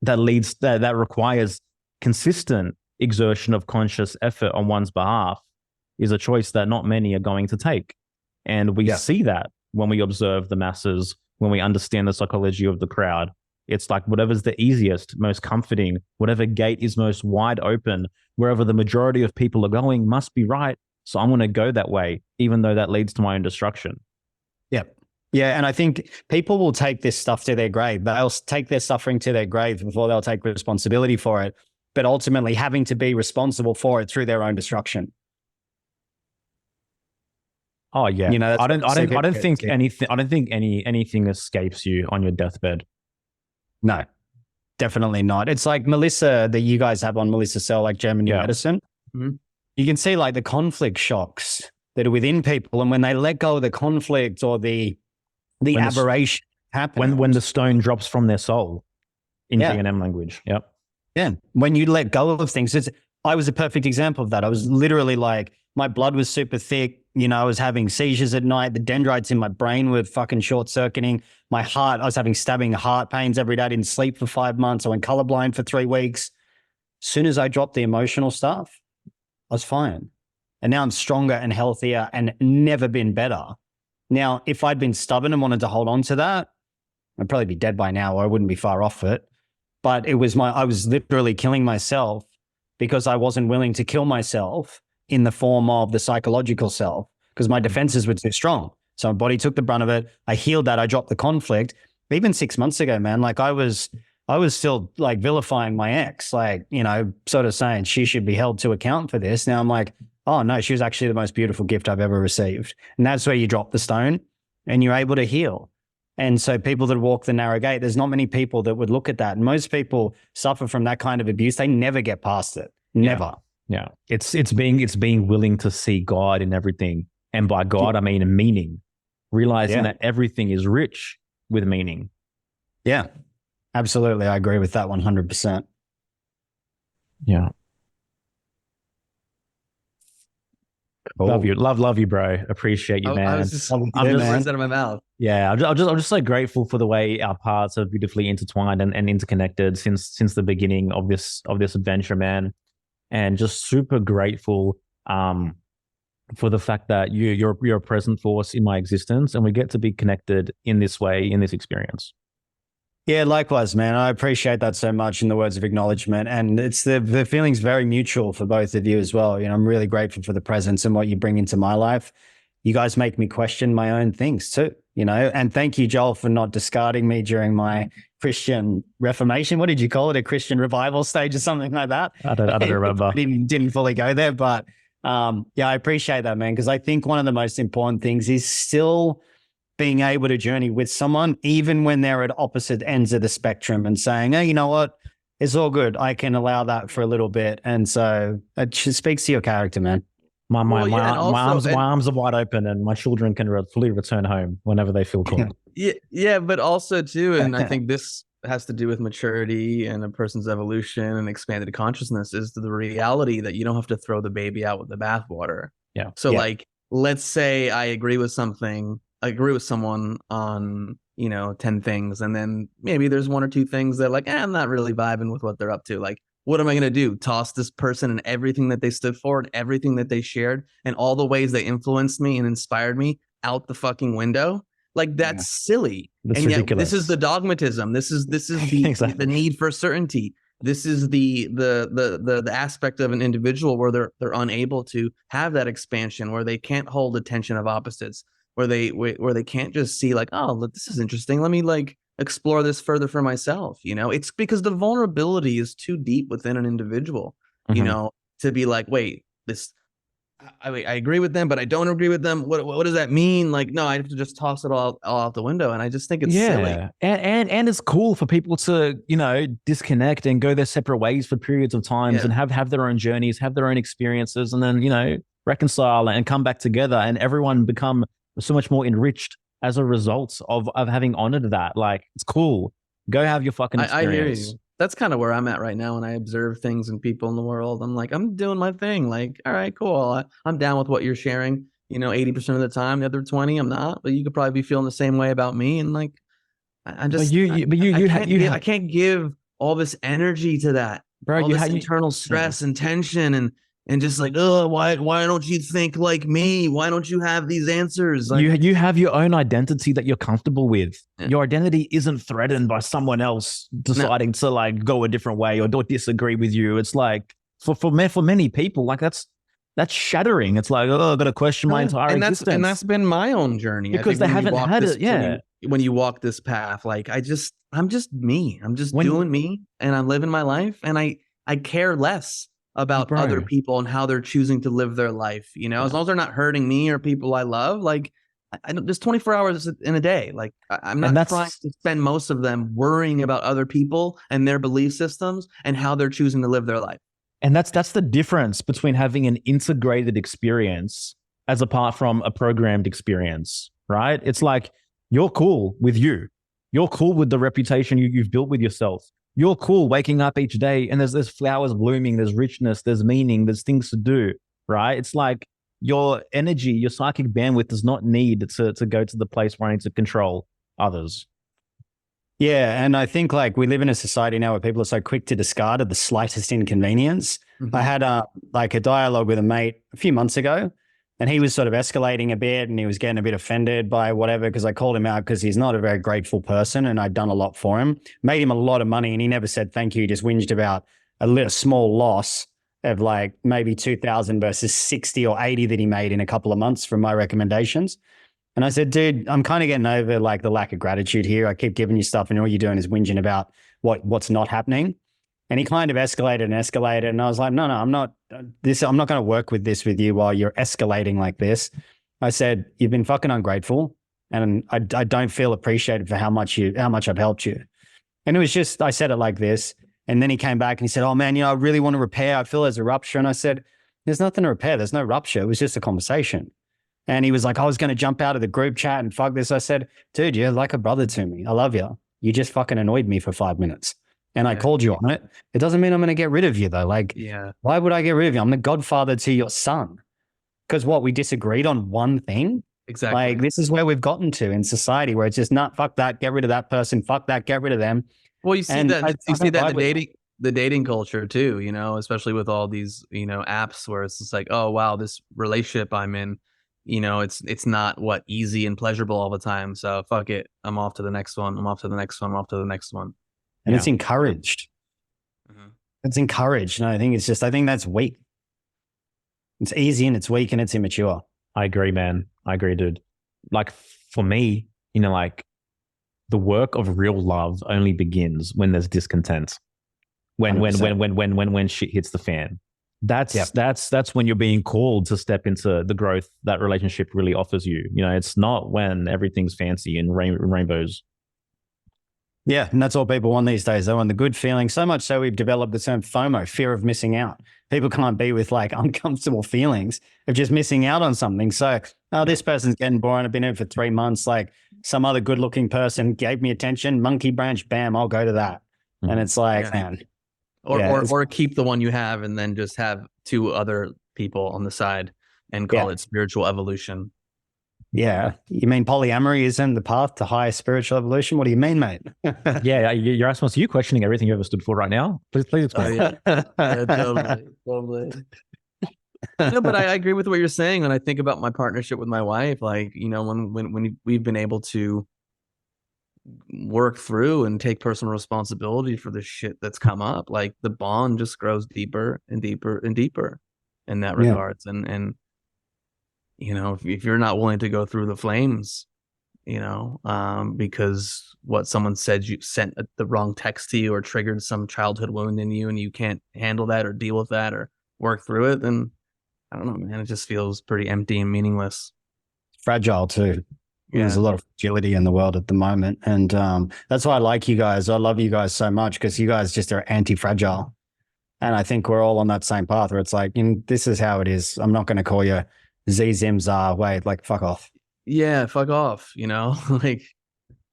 that requires consistent exertion of conscious effort on one's behalf, is a choice that not many are going to take. And we see that when we observe the masses, when we understand the psychology of the crowd. It's like whatever's the easiest, most comforting, whatever gate is most wide open, wherever the majority of people are going must be right. So I'm going to go that way, even though that leads to my own destruction. Yep. Yeah. And I think people will take this stuff to their grave. They'll take their suffering to their grave before they'll take responsibility for it, but ultimately having to be responsible for it through their own destruction. Oh yeah. You know, I don't think anything escapes you on your deathbed. No, definitely not. It's like Melissa that you guys have on, Melissa Sell, like German New Medicine. Mm-hmm. You can see like the conflict shocks that are within people. And when they let go of the conflict or the aberration happens. When the stone drops from their soul in G&M language. Yep. Yeah. When you let go of things, I was a perfect example of that. I was literally like, my blood was super thick. You know, I was having seizures at night. The dendrites in my brain were fucking short circuiting. My heart, I was having stabbing heart pains every day. I didn't sleep for 5 months. I went colorblind for 3 weeks. As soon as I dropped the emotional stuff, I was fine. And now I'm stronger and healthier and never been better. Now, if I'd been stubborn and wanted to hold on to that, I'd probably be dead by now, or I wouldn't be far off it. But I was literally killing myself because I wasn't willing to kill myself in the form of the psychological self, because my defenses were too strong. So my body took the brunt of it. I healed that. I dropped the conflict. Even 6 months ago, man, like I was still like vilifying my ex, like, you know, sort of saying she should be held to account for this. Now I'm like, oh no, she was actually the most beautiful gift I've ever received. And that's where you drop the stone and you're able to heal. And so people that walk the narrow gate, there's not many people that would look at that. And most people suffer from that kind of abuse. They never get past it. Never. Yeah. It's being willing to see God in everything. And by God, I mean a meaning. Realizing that everything is rich with meaning. Yeah, absolutely. I agree with that 100%. Yeah. Cool. Love you. Love you, bro. Appreciate you, I man. was just Love you I'm too, just man. words out of my mouth. Yeah, I'm just so grateful for the way our paths are beautifully intertwined and interconnected since the beginning of this adventure, man. And just super grateful for the fact that you're a present force in my existence, and we get to be connected in this way, in this experience. Yeah, likewise, man. I appreciate that so much in the words of acknowledgement. And it's the feeling's very mutual for both of you as well. You know, I'm really grateful for the presence and what you bring into my life. You guys make me question my own things too, you know, and thank you, Joel, for not discarding me during my Christian Reformation. What did you call it? A Christian revival stage or something like that? I don't remember. Didn't fully go there, but yeah, I appreciate that, man, because I think one of the most important things is still being able to journey with someone, even when they're at opposite ends of the spectrum, and saying, hey, you know what? It's all good. I can allow that for a little bit. And so it just speaks to your character, man. My and arms are wide open, and my children can fully return home whenever they feel called. Yeah, but also too, and I think this has to do with maturity and a person's evolution and expanded consciousness, is the reality that you don't have to throw the baby out with the bathwater. Yeah. So like, let's say I agree with someone on, 10 things, and then maybe there's one or two things that like, I'm not really vibing with what they're up to. Like, what am I going to do? Toss this person and everything that they stood for and everything that they shared and all the ways they influenced me and inspired me out the fucking window? Like, that's silly. That's and ridiculous. Yet this is the dogmatism. This is the Exactly. the need for certainty. This is the aspect of an individual where they're unable to have that expansion, where they can't hold the tension of opposites, where they can't just see like, oh, look, this is interesting. Let me like explore this further for myself. It's because the vulnerability is too deep within an individual, to be like, wait, I agree with them, but I don't agree with them. What does that mean? Like, no, I have to just toss it all out the window. And I just think it's silly. And it's cool for people to, disconnect and go their separate ways for periods of times and have their own journeys, have their own experiences, and then, reconcile and come back together, and everyone become so much more enriched as a result of having honored that. Like, it's cool. Go have your fucking experience. I hear you. That's kind of where I'm at right now. When I observe things and people in the world, I'm like, I'm doing my thing. Like, all right, cool. I'm down with what you're sharing. 80% of the time, the other 20, I'm not. But you could probably be feeling the same way about me. And like, I can't give all this energy to that, bro. All this internal stress and tension and just like, oh, why don't you think like me? Why don't you have these answers? Like, you have your own identity that you're comfortable with. Yeah. Your identity isn't threatened by someone else deciding to like go a different way or disagree with you. It's like for many people, like that's shattering. It's like, oh, I've got to question my entire existence. And that's been my own journey. Because they haven't had it. Yeah. When you walk this path, like I'm just me. I'm just doing me, and I'm living my life, and I care less about other people and how they're choosing to live their life. As long as they're not hurting me or people I love. Like, there's 24 hours in a day. Like, I'm not trying to spend most of them worrying about other people and their belief systems and how they're choosing to live their life. And that's the difference between having an integrated experience as apart from a programmed experience, right? It's like, you're cool with you. You're cool with the reputation you've built with yourself. You're cool waking up each day and there's flowers blooming, there's richness, there's meaning, there's things to do, right? It's like your energy, your psychic bandwidth does not need to go to the place where I need to control others. Yeah, and I think like we live in a society now where people are so quick to discard at the slightest inconvenience. Mm-hmm. I had a dialogue with a mate a few months ago, and he was sort of escalating a bit and he was getting a bit offended by whatever, because I called him out because he's not a very grateful person and I'd done a lot for him, made him a lot of money, and he never said thank you. He just whinged about a small loss of like maybe 2,000 versus 60 or 80 that he made in a couple of months from my recommendations. And I said, dude, I'm kind of getting over like the lack of gratitude here. I keep giving you stuff and all you're doing is whinging about what's not happening. And he kind of escalated. And I was like, no, I'm not going to work with you while you're escalating like this. I said, you've been fucking ungrateful and I don't feel appreciated for how much I've helped you. And it was just, I said it like this. And then he came back and he said, oh man, I really want to repair. I feel there's a rupture. And I said, there's nothing to repair. There's no rupture. It was just a conversation. And he was like, I was going to jump out of the group chat and fuck this. I said, dude, you're like a brother to me. I love you. You just fucking annoyed me for 5 minutes and I Yeah. called you on it. It doesn't mean I'm going to get rid of you though. Like, Yeah. why would I get rid of you? I'm the godfather to your son. Because what, we disagreed on one thing? Exactly. Like, this is where we've gotten to in society, where it's just, not fuck that, get rid of that person, fuck that, get rid of them. Well, you see And that I you see don't that vibe in with the dating culture too, you know, especially with all these, you know, apps where it's just like, oh wow, this relationship I'm in, you know, it's not what easy and pleasurable all the time. So fuck it. I'm off to the next one. I'm off to the next one. I'm off to the next one. And Yeah. it's encouraged. Mhm. It's encouraged. And I think that's weak. It's easy and it's weak and it's immature. I agree, man. I agree, dude. Like for me, you know, like the work of real love only begins when there's discontent. When 100%. shit hits the fan. That's Yep. that's when you're being called to step into the growth that relationship really offers you. You know, it's not when everything's fancy and rainbows. Yeah, and that's all people want these days. They want the good feeling. So much so we've developed the term FOMO, fear of missing out. People can't be with like uncomfortable feelings of just missing out on something. So, oh, this person's getting boring. I've been in for 3 months. Like some other good looking person gave me attention, monkey branch, bam, I'll go to that. And it's like, Yeah. man. Or, Yeah, or keep the one you have and then just have 2 other people on the side and call it spiritual evolution. Yeah. You mean polyamory isn't the path to higher spiritual evolution? What do you mean, mate? Yeah, Yerasimos, are you questioning everything you ever stood for right now? Please explain. Totally. No, but I agree with what you're saying. When I think about my partnership with my wife, like, you know, when we've been able to work through and take personal responsibility for the shit that's come up, like the bond just grows deeper and deeper and deeper in that Yeah. regards. And you know, if you're not willing to go through the flames, you know, because what someone said, you sent the wrong text to you or triggered some childhood wound in you and you can't handle that or deal with that or work through it, then I don't know, man, it just feels pretty empty and meaningless. Fragile too. Yeah. There's a lot of fragility in the world at the moment. And that's why I like you guys. I love you guys so much because you guys just are anti-fragile. And I think we're all on that same path where it's like, this is how it is. I'm not going to call you Zimzar. Wait, like, fuck off. Yeah, fuck off, you know, like,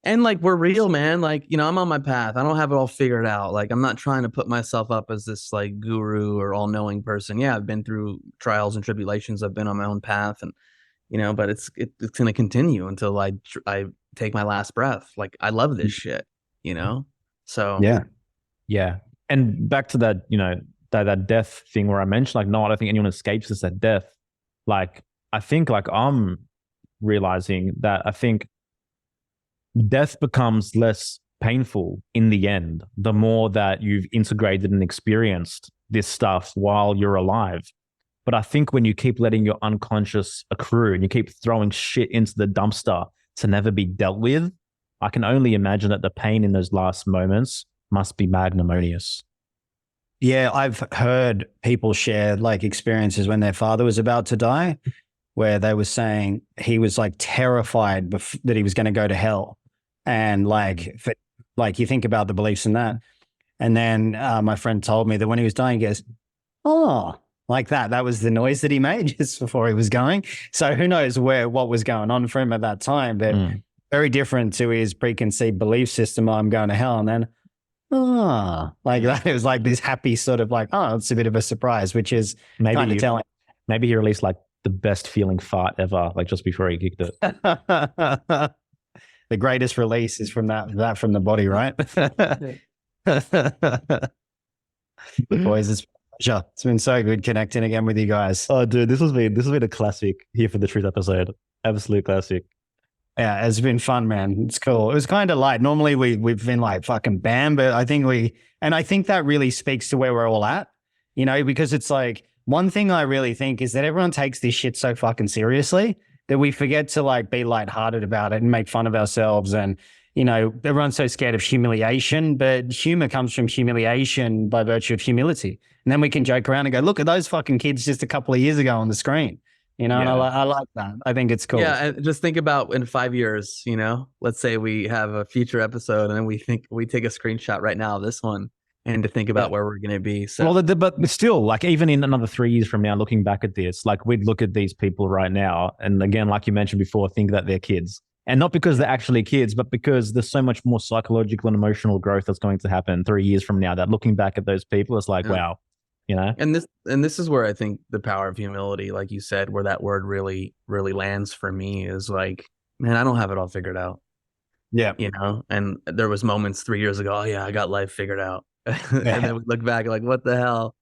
and like, we're real, man. Like, you know, I'm on my path. I don't have it all figured out. Like, I'm not trying to put myself up as this like guru or all knowing person. Yeah, I've been through trials and tribulations. I've been on my own path and, you know, but it's going to continue until I take my last breath. Like, I love this shit, you know? So, Yeah. And back to that, you know, that death thing where I mentioned, like, no, I don't think anyone escapes this at death. Like, I think like I'm realizing that I think death becomes less painful in the end, the more that you've integrated and experienced this stuff while you're alive. But I think when you keep letting your unconscious accrue and you keep throwing shit into the dumpster to never be dealt with, I can only imagine that the pain in those last moments must be magnanimous. Yeah, I've heard people share like experiences when their father was about to die, where they were saying he was like terrified that he was going to go to hell. And like, you think about the beliefs in that. And then my friend told me that when he was dying, he goes, oh, like that. That was the noise that he made just before he was going. So who knows what was going on for him at that time, but very different to his preconceived belief system. Oh, I'm going to hell. And then, like that. It was like this happy sort of like, oh, it's a bit of a surprise, which is kind of telling. Maybe he released like the best feeling fart ever, like just before he kicked it. The greatest release is from that from the body, right? Boys, it's pleasure. It's been so good connecting again with you guys. Oh, dude, this has been a classic Here for the Truth episode. Absolute classic. Yeah, it's been fun, man. It's cool. It was kind of light. Normally we've been like fucking bam, but I think that really speaks to where we're all at, you know, because it's like one thing I really think is that everyone takes this shit so fucking seriously that we forget to like be lighthearted about it and make fun of ourselves. And, you know, everyone's so scared of humiliation, but humor comes from humiliation by virtue of humility. And then we can joke around and go, look at those fucking kids just a couple of years ago on the screen. You know, and I like that. I think it's cool. Yeah, and just think about in 5 years, you know, let's say we have a future episode and we take a screenshot right now of this one and to think about where we're going to be. So, well, but still, like even in another 3 years from now, looking back at this, like we'd look at these people right now, and again, like you mentioned before, think that they're kids, And not because they're actually kids, but because there's so much more psychological and emotional growth that's going to happen 3 years from now, that looking back at those people, it's like, wow, you know? And this is where I think the power of humility, like you said, where that word really, really lands for me is like, man, I don't have it all figured out. Yeah. You know, and there was moments 3 years ago, oh yeah, I got life figured out. And then we look back like, what the hell?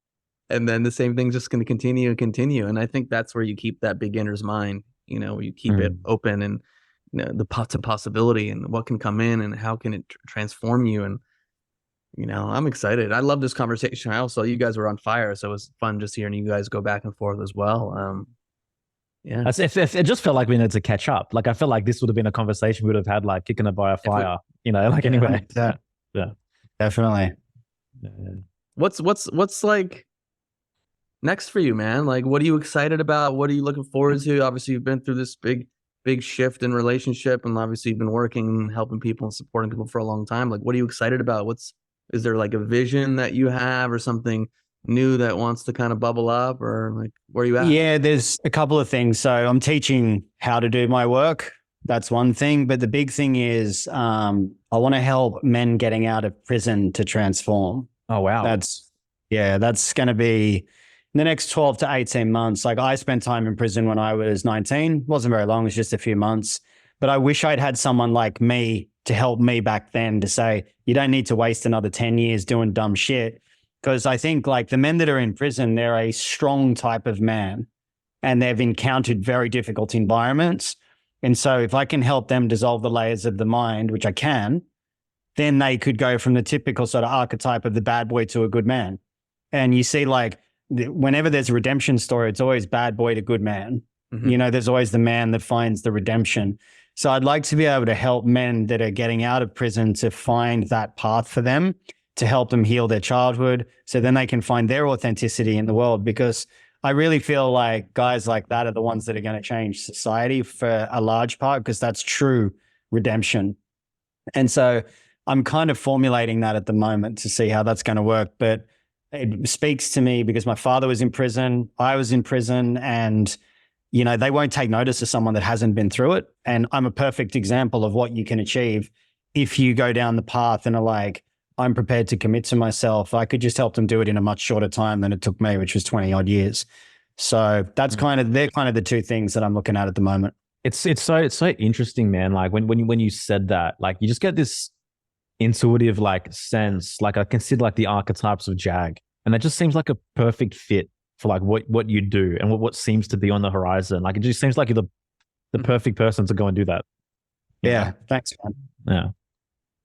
And then the same thing's just going to continue and continue. And I think that's where you keep that beginner's mind, you know, you keep it open and, you know, the possibility and what can come in and how can it transform you. And, you know, I'm excited. I love this conversation. You guys were on fire. So it was fun just hearing you guys go back and forth as well. Yeah. It just felt like we needed to catch up. Like, I felt like this would have been a conversation we would have had, like kicking it by a fire, you know, like anyway. Yeah. Definitely. Yeah. What's like next for you, man? Like, what are you excited about? What are you looking forward to? Obviously, you've been through this big shift in relationship, and obviously you've been working and helping people and supporting people for a long time. Like, what are you excited about? Is there like a vision that you have or something new that wants to kind of bubble up, or like, where are you at? Yeah, there's a couple of things. So I'm teaching how to do my work. That's one thing. But the big thing is I want to help men getting out of prison to transform. Oh, wow. That's going to be in the next 12 to 18 months. Like, I spent time in prison when I was 19. Wasn't very long. It was just a few months. But I wish I'd had someone like me to help me back then, to say, you don't need to waste another 10 years doing dumb shit. Because I think, like, the men that are in prison, they're a strong type of man and they've encountered very difficult environments. And so if I can help them dissolve the layers of the mind, which I can, then they could go from the typical sort of archetype of the bad boy to a good man. And you see, like, whenever there's a redemption story, it's always bad boy to good man. Mm-hmm. You know, there's always the man that finds the redemption. So I'd like to be able to help men that are getting out of prison to find that path for them, to help them heal their childhood, so then they can find their authenticity in the world. Because I really feel like guys like that are the ones that are going to change society for a large part, because that's true redemption. And so I'm kind of formulating that at the moment to see how that's going to work. But it speaks to me because my father was in prison, I was in prison, and, you know, they won't take notice of someone that hasn't been through it. And I'm a perfect example of what you can achieve if you go down the path and are like, I'm prepared to commit to myself. I could just help them do it in a much shorter time than it took me, which was 20 odd years. So that's they're kind of the two things that I'm looking at the moment. It's so interesting, man. Like when you said that, like, you just get this intuitive like sense. Like, I consider like the archetypes of Jag, and that just seems like a perfect fit for like what you do and what seems to be on the horizon. Like, it just seems like you're the perfect person to go and do that. Yeah. Thanks, man. Yeah.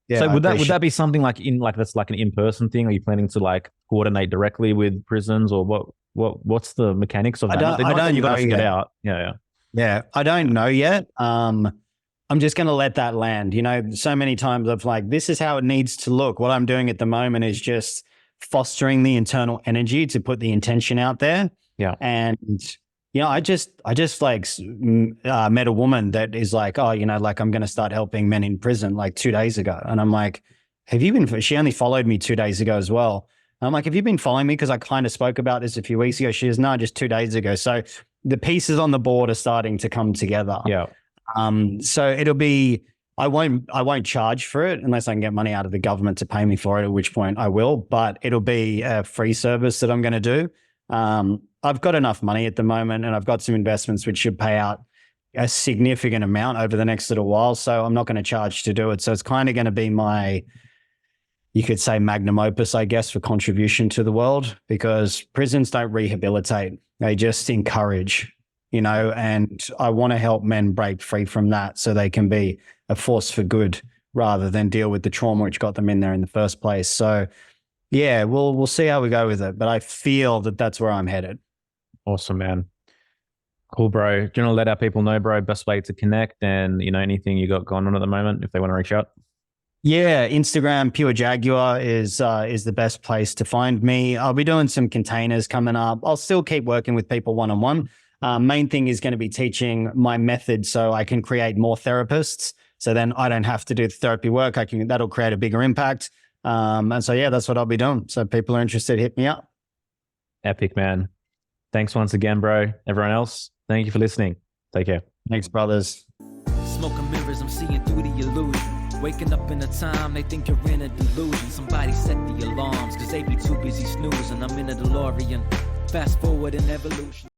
Yeah, so would that be something like that's like an in-person thing? Are you planning to like coordinate directly with prisons, or what's the mechanics of that? I don't you got know to get yet. out. Yeah. Yeah, I don't know yet. I'm just going to let that land. You know, so many times I've like, this is how it needs to look. What I'm doing at the moment is just fostering the internal energy to put the intention out there. Yeah. And, you know, I just like met a woman that is like, oh, you know, like, I'm going to start helping men in prison like 2 days ago. And I'm like, she only followed me 2 days ago as well. And I'm like, have you been following me? Because I kind of spoke about this a few weeks ago. She goes, no, just 2 days ago. So the pieces on the board are starting to come together. Yeah. So it'll be, I won't charge for it unless I can get money out of the government to pay me for it, at which point I will, but it'll be a free service that I'm going to do. I've got enough money at the moment, and I've got some investments which should pay out a significant amount over the next little while. So I'm not going to charge to do it. So it's kind of going to be my, you could say, magnum opus, I guess, for contribution to the world, because prisons don't rehabilitate. They just encourage, you know, and I want to help men break free from that so they can be a force for good rather than deal with the trauma which got them in there in the first place. So yeah, we'll see how we go with it, but I feel that that's where I'm headed. Awesome, man. Cool, bro. Do you want to let our people know, bro, best way to connect and, you know, anything you got going on at the moment if they want to reach out? Yeah, Instagram, Pure Jaguar is the best place to find me. I'll be doing some containers coming up. I'll still keep working with people one-on-one. Main thing is going to be teaching my method so I can create more therapists. So then I don't have to do the therapy work. That'll create a bigger impact. And so, yeah, that's what I'll be doing. So if people are interested, hit me up. Epic, man. Thanks once again, bro. Everyone else, thank you for listening. Take care. Thanks, brothers. Smoke of mirrors, I'm seeing through the illusion. Waking up in a time, they think you're in a delusion. Somebody set the alarms, cause they be too busy snoozing. I'm in a DeLorean, fast forward in evolution.